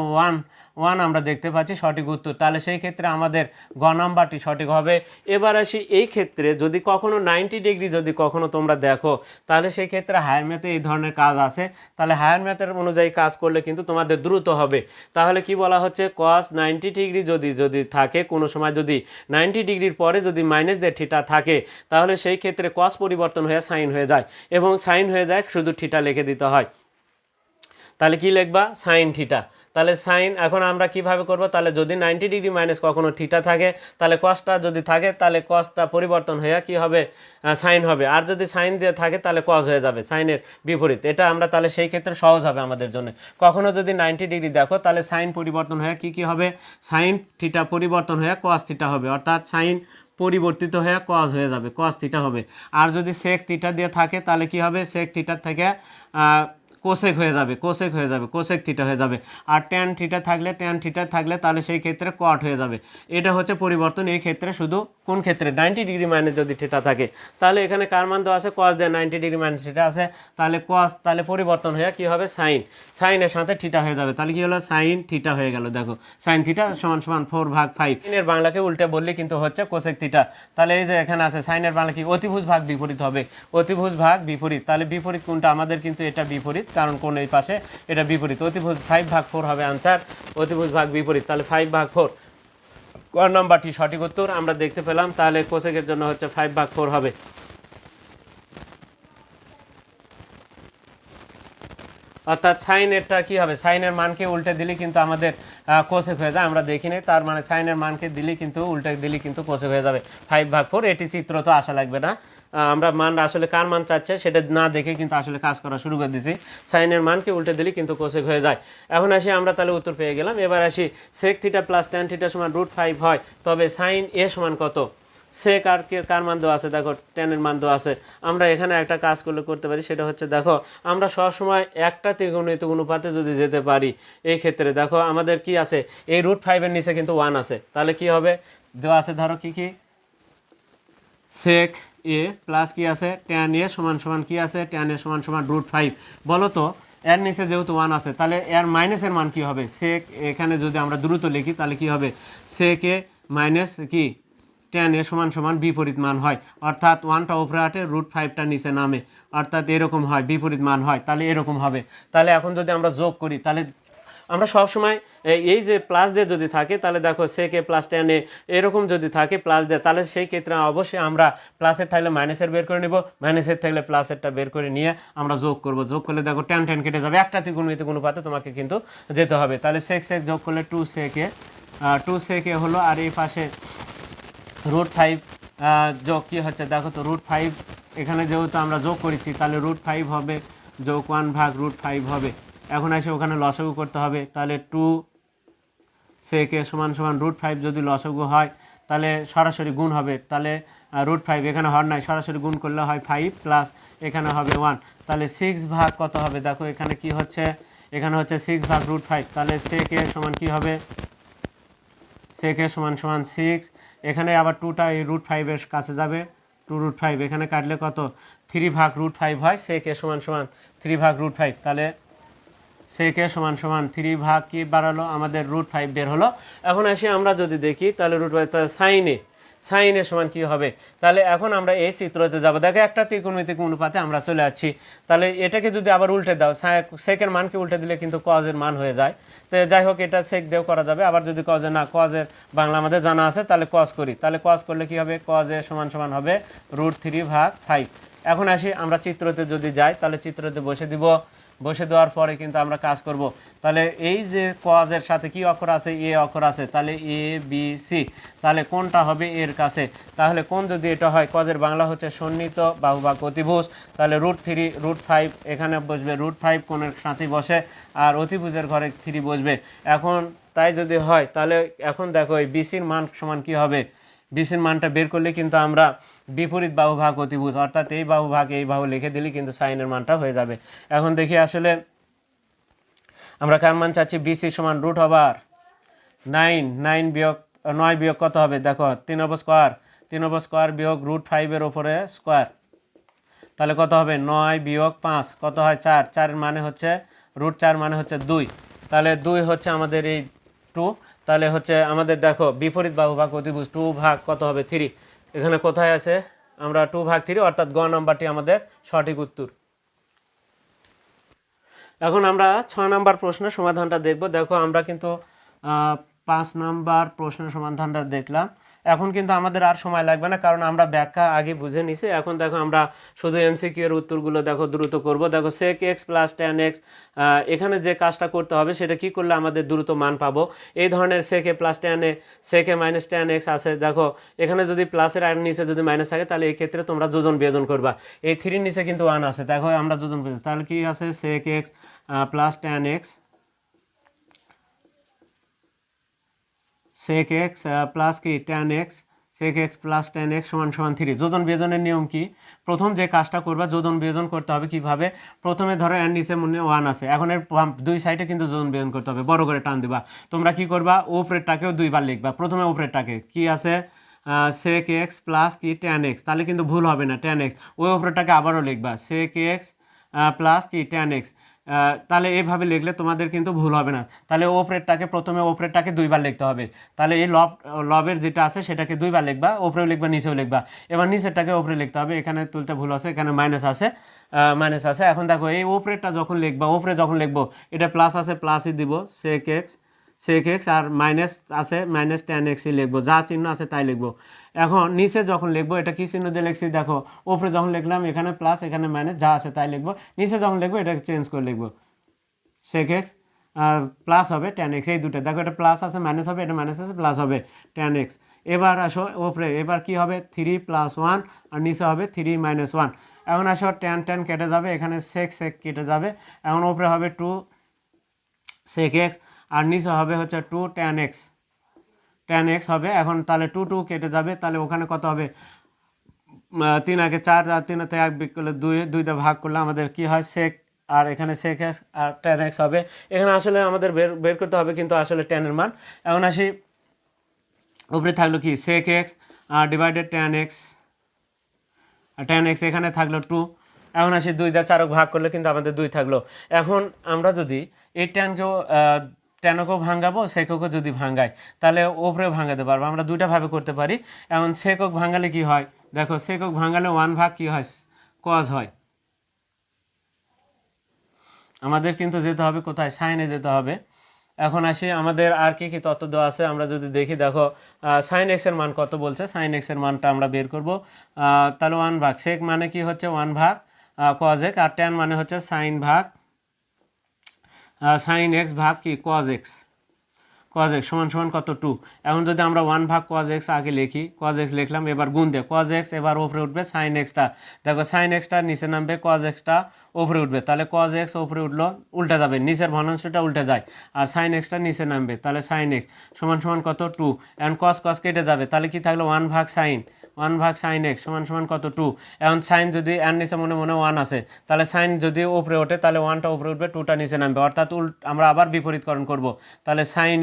1 আমরা দেখতে পাচ্ছি সঠিক উত্তর। তাহলে সেই ক্ষেত্রে আমাদের গ নাম্বারটি সঠিক হবে। এবার আসি এই ক্ষেত্রে যদি কখনো 90 ডিগ্রি যদি কখনো তোমরা দেখো, তাহলে সেই ক্ষেত্রে হায়ার ম্যাথে এই ধরনের কাজ আছে, তাহলে হায়ার ম্যাথের অনুযায়ী কাজ করলে কিন্তু তোমাদের দ্রুত হবে। তাহলে কি বলা হচ্ছে, cos 90 ডিগ্রি যদি থাকে, কোনো সময় যদি 90 ডিগ্রির পরে যদি মাইনাস দিয়ে থিটা থাকে, তাহলে সেই ক্ষেত্রে cos পরিবর্তন হয়ে সাইন হয়ে যায়, এবং সাইন হয়ে যায় শুধু থিটা লিখে দিতে হয়। তাহলে কি লিখবা, সাইন থিটা। তাহলে সাইন, এখন আমরা কিভাবে করব, তাহলে যদি 90 ডিগ্রি মাইনাস কখনো থিটা থাকে, তাহলে কসটা যদি থাকে তাহলে কসটা পরিবর্তন হয়ে কি হবে, সাইন হবে। আর যদি সাইন দিয়ে থাকে তাহলে কস হয়ে যাবে, সাইনের বিপরীত। এটা আমরা তাহলে সেই ক্ষেত্রে সহজ হবে আমাদের জন্য। কখনো যদি 90 ডিগ্রি দেখো, তাহলে সাইন পরিবর্তন হয়ে কি হবে, সাইন থিটা পরিবর্তন হয়ে কস থিটা হবে, অর্থাৎ সাইন পরিবর্তিত হয়ে কস হয়ে যাবে, কস থিটা হবে। আর যদি সেক থিটা দিয়ে থাকে তাহলে কি হবে, সেক থিটার থেকে কোসেক হয়ে যাবে, কোসেক থিটা হয়ে যাবে। আর ট্যান থিটা থাকলে তাহলে সেই ক্ষেত্রে কট হয়ে যাবে। এটা হচ্ছে পরিবর্তন এই ক্ষেত্রে, শুধু কোন ক্ষেত্রে, 90 ডিগ্রি মাইনাস যদি থিটা থাকে। তাহলে এখানে কার মান দেওয়া আছে, কস দেয় 90 ডিগ্রি মাইনাস থিটা আছে, তাহলে কস, তাহলে পরিবর্তন হয়ে কি হবে, সাইনের সাথে থিটা হয়ে যাবে। তাহলে কি হলো, সাইন থিটা হয়ে গেল। দেখো সাইন থিটা সমান সমান 4/5। সাইনের বাংলাকে উল্টে বললে কিন্তু হচ্ছে কোসেক থিটা। তাহলে এই যে এখানে আছে সাইনের বাংলা কি, অতিভুজ ভাগ বিপরীত হবে, অতিভুজ ভাগ বিপরীত। তাহলে বিপরীত কোনটা, আমাদের কিন্তু এটা বিপরীত, কারণ কোন এই পাশে এটা বিপরীত। অতিভুজ 5/4 হবে আনসার, অতিভুজ ভাগ বিপরীত, তাহলে 5/4 ক নাম্বারটি সঠিক উত্তর আমরা দেখতে পেলাম। তাহলে কোসেকের জন্য হচ্ছে 5/4 হবে। অর্থাৎ সাইনেরটা কি হবে, সাইনের মানকে উল্টে দিলে কিন্তু আমাদের কোসেক হয়ে যায়, আমরা দেখি নাই, তার মানে সাইনের মানকে দিলে কিন্তু উল্টে দিলে কিন্তু কোসেক হয়ে যাবে 5/4। এটি চিত্র তো আসা লাগবে না, আমরা মান আসলে কার মান চাচ্ছে সেটা না দেখে কিন্তু আসলে কাজ করা শুরু করে দিছি। সাইনের মানকে উল্টে দিলে কিন্তু কোসেক হয়ে যায়। এখন আসি আমরা তাহলে উত্তর পেয়ে গেলাম। এবার আসি sec theta plus tan theta সমান √5 হয়, তবে সাইন এ সমান কত, সেক আর কার মান দেওয়া আছে, দেখো ট্যানের মান দেওয়া আছে। আমরা এখানে একটা কাজ করতে পারি, সেটা হচ্ছে দেখো আমরা সবসময় একটা ত্রিকোণমিত অনুপাতে যদি যেতে পারি, এই ক্ষেত্রে দেখো আমাদের কি আছে, এই √5-এর নিচে কিন্তু 1 আছে, তাহলে কি হবে, দেওয়া আছে ধরো কি সেক এ প্লাস কি আছে, ট্যান এ সমান সমান কি আছে, ট্যান এ সমান সমান √5। বলো তো এর নিচে যেহেতু 1 আছে, তাহলে এর মাইনাসের মান কি হবে, সেক, এখানে যদি আমরা দ্রুত লিখি তাহলে কি হবে, সেক এ মাইনাস কি ট্যান এ সমান সমান বিপরীত মান হয়, অর্থাৎ 1টা উপরে আটে, √5টা নিচে নামে, অর্থাৎ এরকম হয়, বিপরীত মান হয়, তাহলে এরকম হবে। তাহলে এখন যদি আমরা যোগ করি, তাহলে আমরা সবসময় এই যে প্লাস দিয়ে যদি থাকে তাহলে দেখো সেকে প্লাস টেন এ এরকম যদি থাকে প্লাস দিয়ে, তাহলে সেই ক্ষেত্রে অবশ্যই আমরা প্লাসের থাকলে মাইনাসের বের করে নিব, মাইনাসের থাকলে প্লাসেরটা বের করে নিয়ে আমরা যোগ করব। যোগ করলে দেখো টেন টেন কেটে যাবে, একটা ত্রিকোণমিতিক অনুপাতে তোমাকে কিন্তু যেতে হবে। তাহলে সেক সেক যোগ করলে টু সেকে হলো, আর এই পাশে √5 যোগ কী হচ্ছে দেখো তো √5, এখানে যেহেতু আমরা যোগ করেছি তাহলে √5 হবে যোগ 1/√5 হবে। এখন এসে ওখানে লসাগু করতে হবে, তাহলে 2 সেকে সমান সমান √5 যদি লসাগু হয় তাহলে সরাসরি গুণ হবে, তাহলে √5 এখানে হর নাই, সরাসরি গুণ করলে হয় 5 প্লাস এখানে হবে 1, তাহলে 6 ভাগ কত হবে দেখো এখানে কি হচ্ছে, এখানে হচ্ছে 6 ভাগ √5, তাহলে সেকে সমান কি হবে, সেকে সমান সমান 6, এখানে আবার 2টা এই √5 এর কাছে যাবে, 2√5 এখানে কাটলে কত 3 ভাগ √5 হয়, সেকে সমান সমান 3 ভাগ √5, তাহলে সেকে সমান সমান 3 ভাগ কি বাড়ালো আমাদের √5 বের হলো। এখন আসি আমরা যদি দেখি তাহলে √5 তাহলে সাইনে সমান কি হবে, তাহলে এখন আমরা এই চিত্রতে যাব। দেখো একটা ত্রিকোণমিতিক অনুপাতে আমরা চলে যাচ্ছি, তাহলে এটাকে যদি আবার উল্টে দাও, সেকের মানকে উল্টে দিলে কিন্তু কজের মান হয়ে যায়। তো যাই হোক এটা সেক দিয়েও করা যাবে, আবার যদি কজে না, কজের বাংলা আমাদের জানা আছে তাহলে কজ করি, তাহলে কজ করলে কি হবে, কজে সমান সমান হবে √3 ভাগ 5। এখন আসি আমরা চিত্রতে যদি যাই তাহলে চিত্রতে বসে দিব, বসে দেওয়ার পরে কিন্তু আমরা কাজ করব। তাহলে এই যে কজের সাথে কি অক্ষর আছে, এ অক্ষর আছে, তাহলে এ বি সি, তাহলে কোনটা হবে এর কাছে, তাহলে কোন যদি এটা হয়, কজের বাংলা হচ্ছে সন্নিহিত বাহু বা অতিভুজ, তাহলে √3 √5 এখানে বসবে, √5 কোণের সাথে বসে আর অতিভুজের ঘরে 3 বসবে। এখন তাই যদি হয় তাহলে এখন দেখো এই বিসির মান সমান কি হবে, বিসির মানটা বের করলে কিন্তু আমরা বিপরীত বাহু ভাগ অতিভুজ, অর্থাৎ এই বাহু ভাগ এই বাহু লিখে দিলে কিন্তু সাইনের মানটা হয়ে যাবে। এখন দেখি আসলে আমরা কার মান চাচ্ছি, বিসি সমান √9 বিয়োগ 9 বিয়োগ কত হবে দেখো 3 স্কোয়ার বিয়োগ √5 এর ওপরে স্কোয়ার, তাহলে কত হবে 9 বিয়োগ 5 কত হয় 4, 4 মানে হচ্ছে √4 মানে হচ্ছে 2, তাহলে 2 হচ্ছে আমাদের এই 2, তাহলে হচ্ছে আমাদের দেখো বিপরীত বাহু ভাগ অতিভুজ 2 ভাগ কত হবে 3, এখানে কোথায় আছে আমরা 2 ভাগ 3, অর্থাৎ গ নাম্বারটি আমাদের সঠিক উত্তর। এখন আমরা 6 নাম্বার প্রশ্নের সমাধানটা দেখব। দেখো আমরা কিন্তু 5 নাম্বার প্রশ্নের সমাধানটা দেখলাম, এখন কিন্তু আমাদের আর সময় লাগবে না, কারণ আমরা ব্যাখ্যা আগে বুঝে নিছি। এখন দেখো আমরা শুধু এমসিকিউ এর উত্তরগুলো দেখো দ্রুত করব। দেখো sec x plus tan x, এখানে যে কাজটা করতে হবে সেটা কি করলে আমাদের দ্রুত মান পাবো, এই ধরনের sec a plus tan a, sec a minus tan x আছে, দেখো এখানে যদি প্লাসের আর নিচে যদি মাইনাস থাকে তাহলে এই ক্ষেত্রে তোমরা যোজন বিয়োজন করবা, এই 3 নিচে কিন্তু 1 আছে, দেখো আমরা যোজন বিয়োজন, তাহলে কি আছে sec x plus tan x, sec x plus কি tan x, sec x plus tan x সমান সমান 3। যোজন বিয়োজনের নিয়ম কি, প্রথম যে কাজটা করবা যোজন বিয়োজন করতে হবে কিভাবে, প্রথমে ধরো এর নিচে মনে 1 আছে, এখন এর দুই সাইডে কিন্তু যোজন বিয়োজন করতে হবে, বড় করে টান দিবা। তোমরা কি করবা, উপরেরটাকেও দুইবার লিখবা, প্রথমে উপরেরটাকে কি আছে sec x প্লাস কি tan x, তাহলে কিন্তু ভুল হবে না tan x, ওই উপরেরটাকে আবারও লিখবা sec x প্লাস কি tan x, তাহলে এইভাবে লিখলে তোমাদের কিন্তু ভুল হবে না। তাহলে ওপরেরটাকে প্রথমে ওপরেরটাকে দুইবার লিখতে হবে, তাহলে এই লবের যেটা আছে সেটাকে দুইবার লিখবা, ওপরেও লিখবা নিচেও লিখবা, এবার নিচেরটাকে ওপরে লিখতে হবে, এখানে তুলতে ভুল আছে, এখানে মাইনাস আছে। এখন দেখো এই ওপরেরটা যখন লিখবা, ওপরে যখন লিখবো এটা প্লাস আছে প্লাসই দিব sec x, আর মাইনাস আছে মাইনাস tan x লিখবো, যা চিহ্ন আছে তাই লিখবো। এখন নিচে যখন লিখবো এটা কি চিহ্ন দিয়ে লিখছি দেখো, উপরে যখন লিখলাম এখানে প্লাস এখানে মাইনাস, যা আছে তাই লিখবো, নিচে যখন লিখবো এটাকে চেঞ্জ করে লিখবো sec x আর প্লাস হবে tan x, এই দুটো দেখো এটা প্লাস আছে মাইনাস হবে, এটা মাইনাস আছে প্লাস হবে tan x। এবার আসো উপরে, এবার কি হবে 3 + 1 আর নিচে হবে 3 - 1। এখন আসো tan কেটে যাবে, এখানে sec কেটে যাবে, এখন উপরে হবে 2 sec x আর নিচে হবে হচ্ছে 2 tan x হবে। এখন তাহলে 2 কেটে যাবে, তাহলে ওখানে কত হবে 3 আগে 4 আর 3 তে 1 বিয়োগ করলে 2, 2 ভাগ করলে আমাদের কি হয় sec, আর এখানে sec x আর tan x হবে। এখানে আসলে আমাদের বের করতে হবে কিন্তু আসলে tan এর মান। এখন আসি উপরে থাকলো কি sec x divided tan x, আর tan x এখানে থাকলো 2। এখন আসি 2 দিয়ে 4 ভাগ করলে কিন্তু আমাদের 2 থাকলো। এখন আমরা যদি এই ট্যানকেও ভাঙাবো, সেককে যদি ভাঙাই তাহলে ওপরেও ভাঙাতে পারবো, আমরা দুইটা ভাবে করতে পারি। এখন সেকক ভাঙালে কি হয় দেখো, সেকক ভাঙালে 1 ভাগ কি হয় কজ হয়, আমাদের কিন্তু যেতে হবে কোথায়, সাইনে যেতে হবে। এখন আসি আমাদের আর কি কি তথ্য দেওয়া আছে আমরা যদি দেখি, দেখো সাইন এক্স এর মান কত বলছে, সাইন এক্স এর মানটা আমরা বের করব। তাহলে 1 ভাগ সেক মানে কি হচ্ছে 1 ভাগ কজ এক্স, আর ট্যান মানে হচ্ছে সাইন ভাগ সাইন এক্স ভাগ কি কজ এক্স, কজ এক্স সমান সমান কত 2। এখন যদি আমরা 1 ভাগ কজ এক্স আগে লিখি, কজ এক্স লিখলাম, এবার গুণ দে কজ এক্স, এবার ওপরে উঠবে সাইন এক্সটা, দেখো সাইন এক্সটা নিচে নামবে, কজ এক্সটা ওপরে উঠবে, তাহলে কজ এক্স ওপরে উঠলো উল্টে যাবে, নিচের ভগ্নাংশটা উল্টে যায়, আর সাইন এক্সটা নিচে নামবে, তাহলে সাইন এক্স সমান সমান কত 2। এখন কজ কজ কেটে যাবে, তাহলে কি থাকলো 1 ভাগ সাইন, 1 ভাগ সাইন এক্স সমান সমান কত 2। এখন সাইন যদি এর নিচে মনে মনে 1 আছে, তাহলে সাইন যদি উপরে ওঠে তাহলে 1টা উপরে উঠবে, 2টা নিচে নামবে, অর্থাৎ আমরা আবার বিপরীতকরণ করব। তাহলে সাইন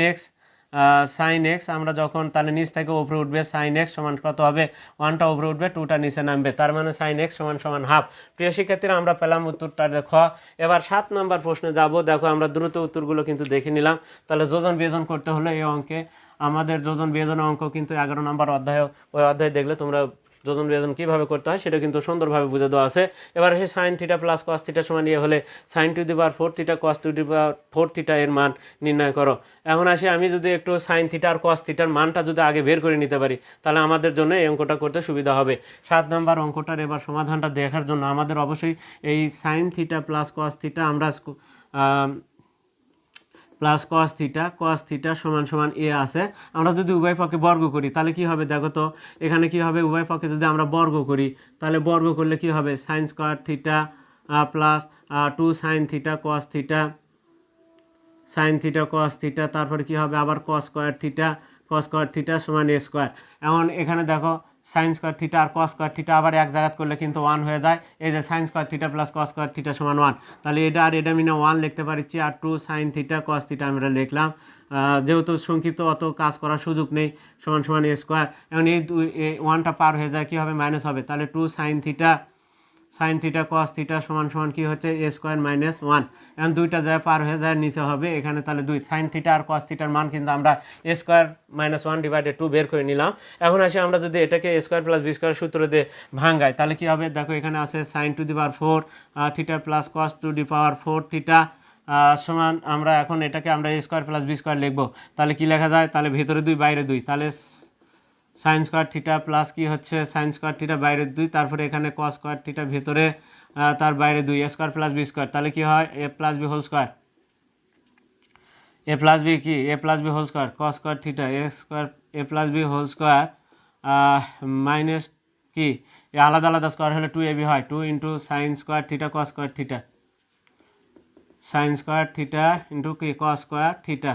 এক্স আমরা যখন তাহলে নিচ থেকে উপরে উঠবে, সাইন এক্স সমান কত হবে 1টা উপরে উঠবে, 2টা নিচে নামবে, তার মানে সাইন এক্স সমান সমান হাফ। প্রিয় শিক্ষার্থীরা আমরা পেলাম উত্তরটা দেখো। এবার 7 নম্বর প্রশ্নে যাব, দেখো আমরা দ্রুত উত্তরগুলো কিন্তু দেখে নিলাম। তাহলে যোজন বিয়োজন করতে হলে এই অঙ্কে আমাদের যোজন বিয়োজনের অঙ্ক কিন্তু 11 নম্বর অধ্যায়, ওই অধ্যায় দেখলে তোমরা যোজন বিয়োজন কীভাবে করতে হয় সেটা কিন্তু সুন্দরভাবে বুঝে দেওয়া আছে। এবার এসে sine theta plus cos theta সমান ইয়ে হলে sine to the power 4 theta cos to the power 4 theta এর মান নির্ণয় করো। এখন আসি আমি যদি একটু সাইন থিটা আর কস থিটার মানটা যদি আগে বের করে নিতে পারি তাহলে আমাদের জন্য এই অঙ্কটা করতে সুবিধা হবে। 7 নম্বর অঙ্কটার এবার সমাধানটা দেখার জন্য আমাদের অবশ্যই এই sign theta plus cos theta আমরা প্লাস কস থিটা সমান সমান এ আছে, আমরা যদি উভয় পক্ষে বর্গ করি তাহলে কি হবে দেখো তো, এখানে কি হবে উভয় পক্ষে যদি আমরা বর্গ করি তাহলে বর্গ করলে কি হবে sign square theta plus 2 sine theta cos theta, sine theta cos theta, তারপরে কি হবে আবার কস স্কোয়ার থিটা সমান এ স্কোয়ার। এখন এখানে দেখো সাইন স্কোয়ার থিটা আর কস স্কোয়ার থিটা আবার এক জায়গা করলে কিন্তু 1 হয়ে যায়, এই যে sign square theta plus cos square theta সমান 1, তাহলে এটা আর এটা মিনে 1 লিখতে পারছি, আর 2 সাইন থিটা কস থিটা আমরা লিখলাম, যেহেতু সংক্ষিপ্ত অত কাজ করার সুযোগ নেই, সমান সমান এ স্কোয়ার। এখন এই 1টা পার হয়ে যায় কি হবে মাইনাস হবে, তাহলে 2 সাইন থিটা কস থিটা সমান সমান কি হচ্ছে এ স্কোয়ার মাইনাস 1। এখন দুইটা যায় পার হয়ে যায় নিচে হবে এখানে, তাহলে 2 সাইন থিটা আর কস থিটার মান কিন্তু আমরা এ স্কোয়ার মাইনাস 1 ডিভাইডেড 2 বের করে নিলাম। এখন আসি আমরা যদি এটাকে A square plus B square সূত্র দিয়ে ভাঙাই তাহলে কি হবে দেখো, এখানে আছে sine to the power 4 theta plus cos to the power 4 theta সমান, আমরা এখন এটাকে আমরা A square plus B square লিখবো, তাহলে কি লেখা যায়, তাহলে ভেতরে 2 বাইরে 2, তাহলে সাইন স্কোয়ার থিটা প্লাস কি হচ্ছে সাইন স্কোয়ার থিটা বাইরে 2, তারপরে এখানে কস স্কোয়ার থিটা ভেতরে তার বাইরে 2, a square plus B square, তাহলে কি হয় a plus b whole square, a plus b কি a plus b whole square cos square theta a square a plus b whole square minus কি আলাদা আলাদা স্কোয়ার হলে 2ab হয়, 2 into sine square theta cos square theta, sine square theta into কি cos square theta.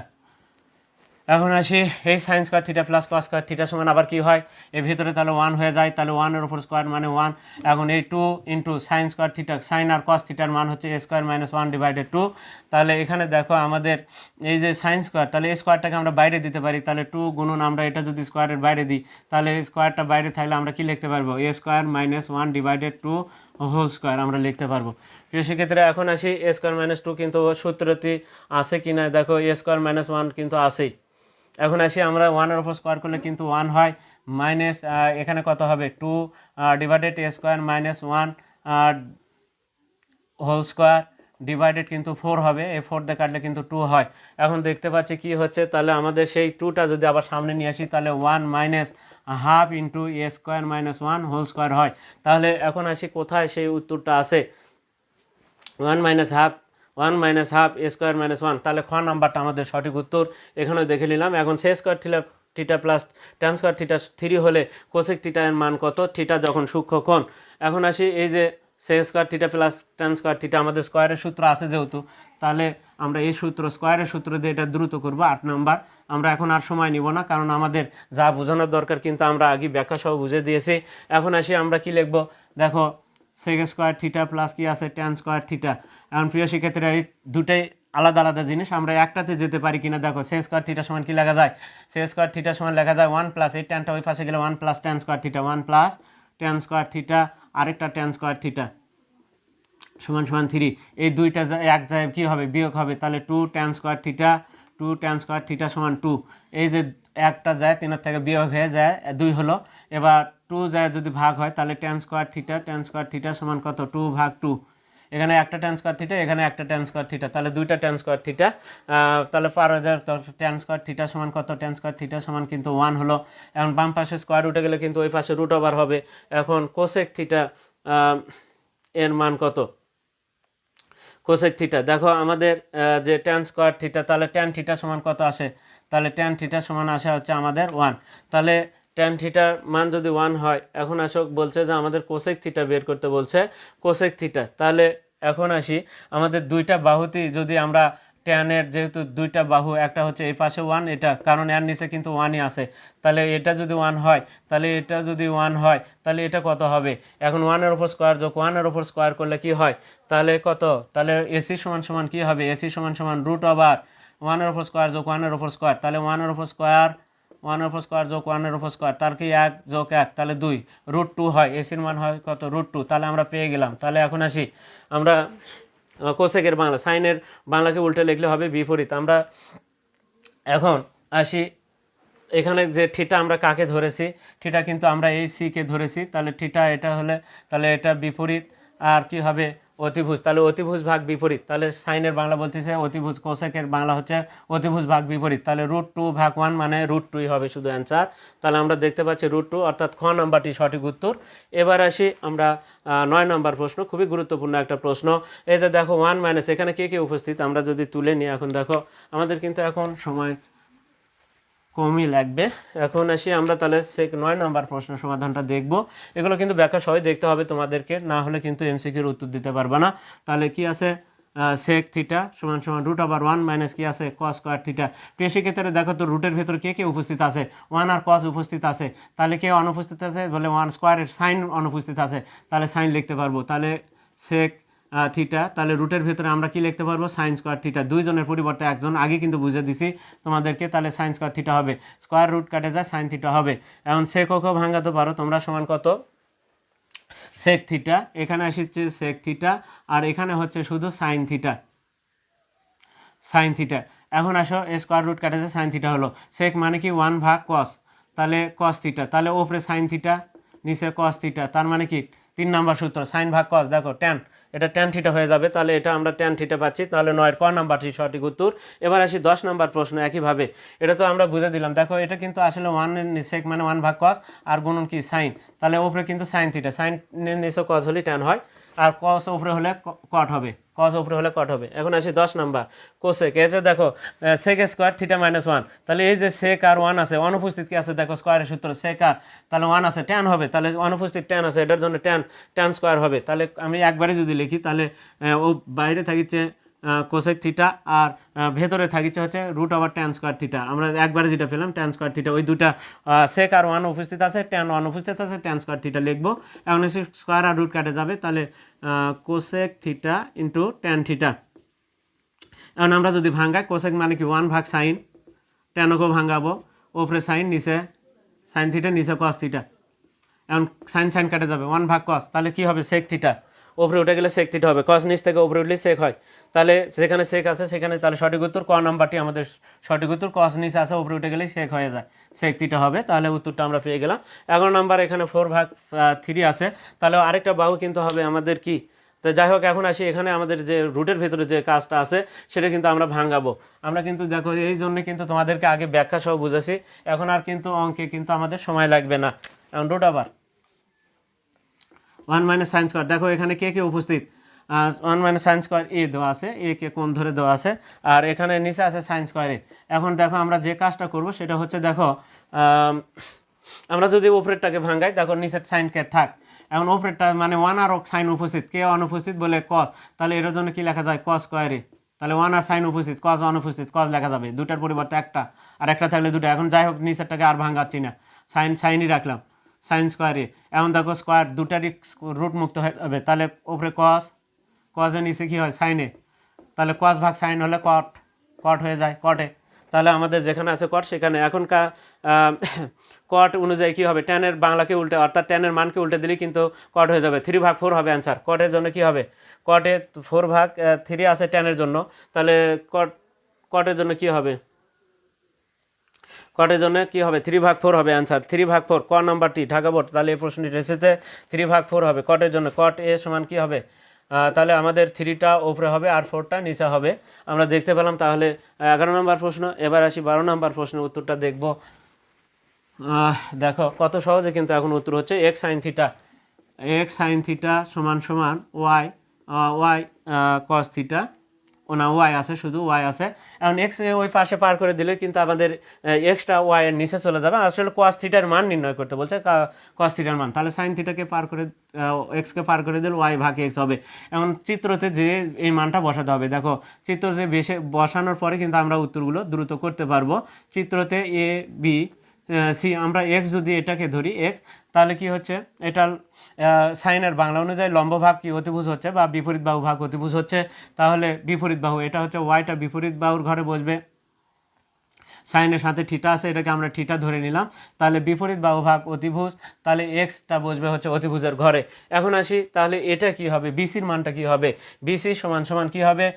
এখন আসি এই sine square theta plus cos square theta সমান আবার কি হয় এর ভিতরে তাহলে 1 হয়ে যায়, তাহলে 1 এর উপর স্কোয়ার মানে 1। এখন এই 2 into sine square theta, sine আর কস থিটার মান হচ্ছে এ স্কোয়ার মাইনাস 1 ডিভাইডেড 2। তাহলে এখানে দেখো আমাদের এই যে সাইন স্কোয়ার, তাহলে এই স্কোয়ারটাকে আমরা বাইরে দিতে পারি, তাহলে 2 গুণন আমরা এটা যদি স্কোয়ারের বাইরে দিই তাহলে এই স্কোয়ারটা বাইরে থাকলে আমরা কি লিখতে পারবো a square minus 1 divided 2 whole square আমরা লিখতে পারবো। প্রিয় সেক্ষেত্রে এখন আসি এ স্কোয়ার মাইনাস 2 কিন্তু সূত্রটি আছে কি না, দেখো এ স্কোয়ার মাইনাস 1 কিন্তু আছেই। এখন আসি আমরা 1 এর উপর স্কোয়ার করলে কিন্তু 1 হয়, মাইনাস এখানে কত হবে 2 divided a square minus 1 whole square divided কিন্তু 4 হবে, এই 4 দিয়ে কাটলে কিন্তু 2 হয়। এখন দেখতে পাচ্ছি কি হচ্ছে, তাহলে আমাদের সেই 2টা যদি আবার সামনে নিয়ে আসি তাহলে 1 মাইনাস হাফ ইন্টু এ স্কোয়ার মাইনাস 1 হোল স্কোয়ার হয়। তাহলে এখন আসি কোথায় সেই উত্তরটা আছে 1 মাইনাস হাফ এ স্কোয়ার মাইনাস 1, তাহলে খ নাম্বারটা আমাদের সঠিক উত্তর, এখানেও দেখে নিলাম। এখন sec square theta plus tan square theta 3 হলে কোসেক থিটা এর মান কত, থিটা যখন সূক্ষ্ম কোণ। এখন আসি এই যে sec square theta plus tan square theta আমাদের স্কোয়ারের সূত্র আছে যেহেতু, তাহলে আমরা এই স্কোয়ারের সূত্র দিয়ে এটা দ্রুত করবো 8 নাম্বার। আমরা এখন আর সময় নিব না, কারণ আমাদের যা বোঝানোর দরকার কিন্তু আমরা আগে ব্যাখ্যা সহ বুঝে দিয়েছি। এখন আসি আমরা কি লিখবো দেখো সেক স্কোয়ার থিটা প্লাস কি আছে ট্যান স্কোয়ার থিটা। এখন প্রিয় শিক্ষার্থীরা এই দুটাই আলাদা আলাদা জিনিস, আমরা একটাতে যেতে পারি কিনা দেখো, সে স্কোয়ার থিটা সমান কি লেখা যায়, সে স্কোয়ার থিটা সমান লেখা যায় 1 প্লাস এই ট্যানটা ওই পাশে গেলে 1 plus tan square theta, 1 plus tan square theta আরেকটা ট্যান স্কোয়ার থিটা সমান সমান 3, এই দুইটা এক জায়গায় কী হবে বিয়োগ হবে, তাহলে 2 ট্যান স্কোয়ার থিটা সমান 2, এই যে একটা যায় 3 থেকে বিয়োগ হয়ে যায় 2 হলো, এবার 2 যায় যদি ভাগ হয় তাহলে ট্যান স্কোয়ার থিটা সমান কত 2 ভাগ 2, এখানে একটা ট্যান স্কোয়ার থিটা, এখানে একটা ট্যান স্কোয়ার থিটা, তাহলে দুইটা ট্যান স্কোয়ার থিটা, তাহলে পার হয়ে যায় ট্যান স্কোয়ার থিটা সমান কত, ট্যান স্কোয়ার থিটা সমান কিন্তু 1 হলো। এখন বাম পাশে স্কোয়ার উঠে গেলে কিন্তু ওই পাশে রুট ওভার হবে। এখন কোসেক থিটা এর মান কত, কোসেক থিটা দেখো আমাদের যে ট্যান স্কোয়ার থিটা, তাহলে ট্যান থিটা সমান কত আসে, তাহলে ট্যান থিটা সমান আসে হচ্ছে আমাদের 1। তাহলে ট্যান থিটার মান যদি 1 হয়, এখন আসো বলছে যে আমাদের কোসেক থিটা বের করতে বলছে, কোসেক থিটা। তাহলে এখন আসি আমাদের দুইটা বাহুতেই যদি আমরা ট্যানের যেহেতু দুইটা বাহু, একটা হচ্ছে এই পাশে 1, এটা কারণ এর নিচে কিন্তু 1ই আছে, তাহলে এটা যদি 1 হয়, তাহলে এটা যদি 1 হয়, তাহলে এটা কত হবে, এখন 1-এর উপর স্কোয়ার যোগ 1-এর উপর স্কোয়ার করলে কি হয়, তাহলে কত, তাহলে এসি সমান সমান কি হবে, এসি সমান সমান রুট ওভার 1-এর উপর স্কোয়ার যোগ 1-এর উপর স্কোয়ার, তাহলে 1-এর উপর স্কোয়ার, 1-এর উপর স্কোয়ার যোগ 1-এর উপর স্কোয়ার, তার কি 1 যোগ 1 তাহলে 2, রুট 2 হয়, এসির মান হয় কত, রুট 2, তাহলে আমরা পেয়ে গেলাম। তাহলে এখন আসি আমরা কোসেকের বাংলা, সাইনের বাংলাকে উল্টে লিখলে হবে বিপরীত। আমরা এখন আসি এখানে যে থিটা আমরা কাকে ধরেছি, থিটা কিন্তু আমরা এই সিকে ধরেছি, তাহলে থিটা এটা হলে তাহলে এটা বিপরীত, আর কি হবে অতিভুজ, তাহলে অতিভুজ ভাগ বিপরীত, তাহলে সাইনের বাংলা বলতেছে অতিভুজ, কোসেকের বাংলা হচ্ছে অতিভুজ ভাগ বিপরীত, তাহলে রুট 2 ভাগ 1 মানে রুট 2ই হবে শুধু অ্যান্সার। তাহলে আমরা দেখতে পাচ্ছি রুট 2, অর্থাৎ খ নাম্বারটি সঠিক উত্তর। এবার আসি আমরা 9 নম্বর প্রশ্ন, খুবই গুরুত্বপূর্ণ একটা প্রশ্ন। এই যে দেখো 1 মাইনাস, এখানে কে কে উপস্থিত আমরা যদি তুলে নিই, এখন দেখো আমাদের কিন্তু এখন সময় কমই লাগবে। এখন আসি আমরা তাহলে 9 নম্বর প্রশ্ন সমাধানটা দেখব। এগুলো কিন্তু ব্যাখ্যা সবাই দেখতে হবে তোমাদেরকে, না হলে কিন্তু এমসিকিউর উত্তর দিতে পারবে না। তাহলে কি আছে, সেক থিটা সমান সমান রুট ওভার 1 মাইনাস কি আছে, কস স্কোয়ার থিটা। প্রিয় শিক্ষার্থীরা দেখো তো রুটের ভেতর কে কে উপস্থিত আছে, 1 আর কস উপস্থিত আছে, তাহলে কে অনুপস্থিত আছে, বলে 1 স্কোয়ারের সাইন অনুপস্থিত আছে, তাহলে সাইন লিখতে পারবো। তাহলে সেক থিটা, তাহলে রুটের ভেতরে আমরা কি লিখতে পারবো, সাইন স্কোয়ার থিটা, দুইজনের পরিবর্তে একজন, আগে কিন্তু বুঝে দিছি তোমাদেরকে, তাহলে সাইন স্কোয়ার থিটা হবে, স্কোয়ার রুট কাটে যায় সাইন থিটা হবে। এখন সেকও ভাঙাতে পারো তোমরা, সমান কত সেক থিটা, এখানে আসছে সেক থিটা, আর এখানে হচ্ছে শুধু সাইন থিটা, সাইন থিটা। এখন আসো স্কোয়ার রুট কাটে যায় সাইন থিটা হলো, সেক মানে কি 1 ভাগ কস, তাহলে কস থিটা, তাহলে ওপরে সাইন থিটা নিচে কস থিটা, তার মানে কি 3 নম্বর সূত্র, সাইন ভাগ কস, দেখো ট্যান, এটা ট্যান থিটা হয়ে যাবে, তাহলে এটা আমরা ট্যান থিটা পাচ্ছি, তাহলে 9-এর ক নাম্বারটি সঠিক উত্তর। এবার আসি 10 নম্বর প্রশ্ন, একইভাবে এটা তো আমরা বুঝে দিলাম, দেখো এটা কিন্তু আসলে 1 সেক মানে 1 ভাগ কস, আর গুণন কি সাইন, তাহলে ওপরে কিন্তু সাইন থিটা, সাইন নিচে কস হলে ট্যান হয়, আর কস উপরে হলে কট হবে, কস উপরে হলে কট হবে। এখন আসি 10 নাম্বার কোসেক, এতে দেখো সেক স্কোয়ার থিটা মাইনাস 1, তাহলে এই যে সেক আর 1 আছে, অনুপস্থিত কি আছে দেখো, স্কোয়ারের সূত্র সেক আর, তাহলে 1 আছে, ট্যান হবে, তাহলে অনুপস্থিত ট্যান আছে, এটার জন্য ট্যান, ট্যান স্কোয়ার হবে। তাহলে আমি একবারে যদি লিখি, তাহলে ও বাইরে থাকিছে কোসেক থিটা, আর ভেতরে থাকিছে হচ্ছে root over tan square theta, আমরা একবারে যেটা পেলাম ট্যান স্কোয়ার থিটা, ওই দুটা সেক আর 1 উপস্থিত আছে, ট্যান 1 উপস্থিত আছে, ট্যান স্কোয়ার থিটা লিখবো। এখন এসে স্কোয়ার আর রুট কাটে যাবে, তাহলে cosec theta into tan theta. এখন আমরা যদি ভাঙ্গাই, কোসেক মানে কি 1 ভাগ সাইন, ট্যানকেও ভাঙ্গাবো, ওপরে সাইন নিচে সাইন থিটা নিচে কস থিটা, এখন সাইন সাইন কাটে যাবে, 1 ভাগ কস, তাহলে কি হবে সেক থিটা, উপরে উঠে গেলে সেক থিটা হবে, কস নিচ থেকে উপরে উঠলে সেক হয়, তাহলে যেখানে সেক আছে সেখানে, তাহলে সঠিক উত্তর ক নাম্বারটি আমাদের সঠিক উত্তর, কস নিচে আছে উপরে উঠে গেলে সেক হয়ে যায়, সেক থিটা হবে, তাহলে উত্তরটা আমরা পেয়ে গেলাম। 11 নাম্বার এখানে 4 ভাগ 3 আছে, তাহলে আরেকটা বাহু কিন্তু হবে আমাদের কি, তো যাই হোক এখন আসি এখানে আমাদের যে রুটের ভেতরে যে কাজটা আছে সেটা কিন্তু আমরা ভাঙাবো। আমরা কিন্তু দেখো এই জন্য কিন্তু তোমাদেরকে আগে ব্যাখ্যা সহ বুঝাছি, এখন আর কিন্তু অঙ্কে কিন্তু আমাদের সময় লাগবে না। এখন root over 1 minus sine square, দেখো এখানে কে কে উপস্থিত, 1 মাইনাস সাইন স্কোয়ার এ দেওয়া আছে, এ কে কোণ ধরে দেওয়া আছে, আর এখানে নিচে আছে সাইন স্কোয়ার এ। এখন দেখো আমরা যে কাজটা করব সেটা হচ্ছে, দেখো আমরা যদি উপরেরটাকে ভাঙাই, দেখো নিচের সাইন কে থাক, এখন উপরেরটা মানে 1 আর সাইন উপস্থিত, কে অনুপস্থিত বলে কস, তাহলে এটার জন্য কি লেখা যায় কস স্কোয়ারে, তাহলে 1 আর সাইন উপস্থিত, কস অনুপস্থিত, কস লেখা যাবে, দুটার পরিবর্তে একটা, আর একটা থাকলে দুটা। এখন যাই হোক নিচেরটাকে আর ভাঙাচ্ছি না, সাইন সাইনই রাখলাম, সাইন স্কোয়ারে। এখন দেখো স্কোয়ার দুটারই রুট মুক্ত হয়ে যাবে, তাহলে উপরে কস, কসের নিচে কী হয় সাইনে, তাহলে কস ভাগ সাইন হলে কট, কট হয়ে যায় কটে, তাহলে আমাদের যেখানে আছে কট সেখানে এখনকার কট অনুযায়ী কী হবে, ট্যানের বাংলাকে উল্টে, অর্থাৎ ট্যানের মানকে উল্টে দিলেই কিন্তু কট হয়ে যাবে, 3 ভাগ 4 হবে অ্যান্সার। কটের জন্য কী হবে, কটে 4 ভাগ 3 আছে ট্যানের জন্য, তাহলে কটের জন্য কী হবে, কটের জন্য কী হবে 3 ভাগ 4 হবে অ্যান্সার, 3 ভাগ 4 ক নাম্বারটি ঢাকা বোর্ড, তাহলে এই প্রশ্নটি এসেছে 3 ভাগ 4 হবে কটের জন্য, কট এ সমান কী হবে তাহলে আমাদের 3টা উপরে হবে আর 4টা নিচে হবে, আমরা দেখতে পেলাম। তাহলে 11 নম্বর প্রশ্ন। এবার আসি 12 নম্বর প্রশ্নের উত্তরটা দেখব। দেখো কত সহজে কিন্তু এখন উত্তর হচ্ছে এক্স সাইন থিটা সমান সমান ওয়াই কস থিটা। না, ওয়াই আছে, শুধু ওয়াই আছে। এখন এক্স ওই পাশে পার করে দিলে কিন্তু আমাদের এক্সটা ওয়াই এর নিচে চলে যাবে। আসলে কস থিটার মান নির্ণয় করতে বলছে, কস থিটার মান। তাহলে সাইন থিটাকে পার করে এক্সকে পার করে দিলে ওয়াই ভাগ এক্স হবে। এখন চিত্রতে যে এই মানটা বসাতে হবে। দেখো চিত্রতে বেশি বসানোর পরে কিন্তু আমরা উত্তরগুলো দ্রুত করতে পারবো। চিত্রতে এ বি সি, আমরা এক্স যদি এটাকে ধরি এক্স, তাহলে কি হচ্ছে, এটা সাইনের বাংলা অনুযায়ী লম্ব ভাগ কি অতিভুজ হচ্ছে, বা বিপরীত বাহু ভাগ অতিভুজ হচ্ছে। তাহলে বিপরীত বাহু এটা হচ্ছে ওয়াইটা বিপরীত বাহুর ঘরে বসবে, সাইনের সাথে থিটা আছে, এটাকে আমরা থিটা ধরে নিলাম। তাহলে বিপরীত বাহু ভাগ অতিভুজ, তাহলে এক্সটা বসবে হচ্ছে অতিভুজের ঘরে। এখন আসি, তাহলে এটা কি হবে, বিসির মানটা কি হবে? বিসি সমান সমান কি হবে?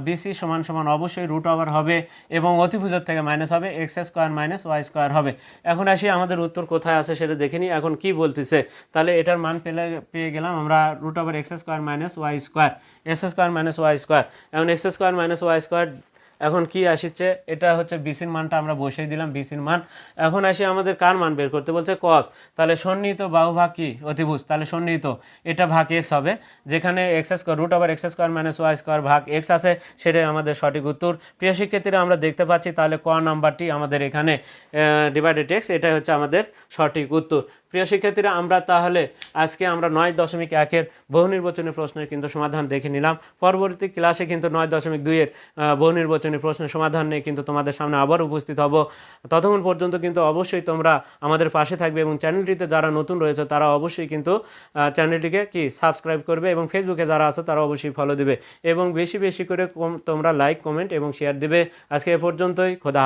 বিসি সমান সমান অবশ্যই রুট ওভার হবে, এবং অতিভুজের থেকে মাইনাস হবে, X square minus Y square হবে। এখন আসি আমাদের উত্তর কোথায় আছে সেটা দেখে নিই। এখন কি বলতেছে, তাহলে এটার মান পেয়ে গেলাম আমরা, root over x square minus Y square, x square minus Y square. এখন x square minus Y square, এখন কি আসছে, এটা হচ্ছে বিসির মানটা আমরা বসিয়ে দিলাম, বিসির মান। এখন আসি আমাদের কার মান বের করতে বলছে, কস। তাহলে সন্নিহিত বাহু ভাগ কি অতিভুজ, তাহলে সন্নিহিত এটা ভাগ এক্স হবে, যেখানে X square root over x square minus Y square ভাগ এক্স আছে, সেটাই আমাদের সঠিক উত্তর। প্রিয় শিক্ষার্থীরা আমরা দেখতে পাচ্ছি তাহলে ক নাম্বারটি আমাদের এখানে ডিভাইডেড এক্স, এটাই হচ্ছে আমাদের সঠিক উত্তর। প্রিয় শিক্ষার্থীরা আমরা তাহলে আজকে আমরা 9.1-এর বহু নির্বাচনী প্রশ্নের কিন্তু সমাধান দেখে নিলাম। পরবর্তী ক্লাসে কিন্তু 9.2-এর বহু নির্বাচনী প্রশ্নের সমাধান নিয়ে কিন্তু তোমাদের সামনে আবার উপস্থিত হব। ততক্ষণ পর্যন্ত কিন্তু অবশ্যই তোমরা আমাদের পাশে থাকবে, এবং চ্যানেলটিতে যারা নতুন রয়েছে তারা অবশ্যই কিন্তু চ্যানেলটিকে সাবস্ক্রাইব করবে, এবং ফেসবুকে যারা আছে তারা অবশ্যই ফলো দেবে, এবং বেশি বেশি করে তোমরা লাইক, কমেন্ট এবং শেয়ার দেবে। আজকে এ পর্যন্তই, খোদা।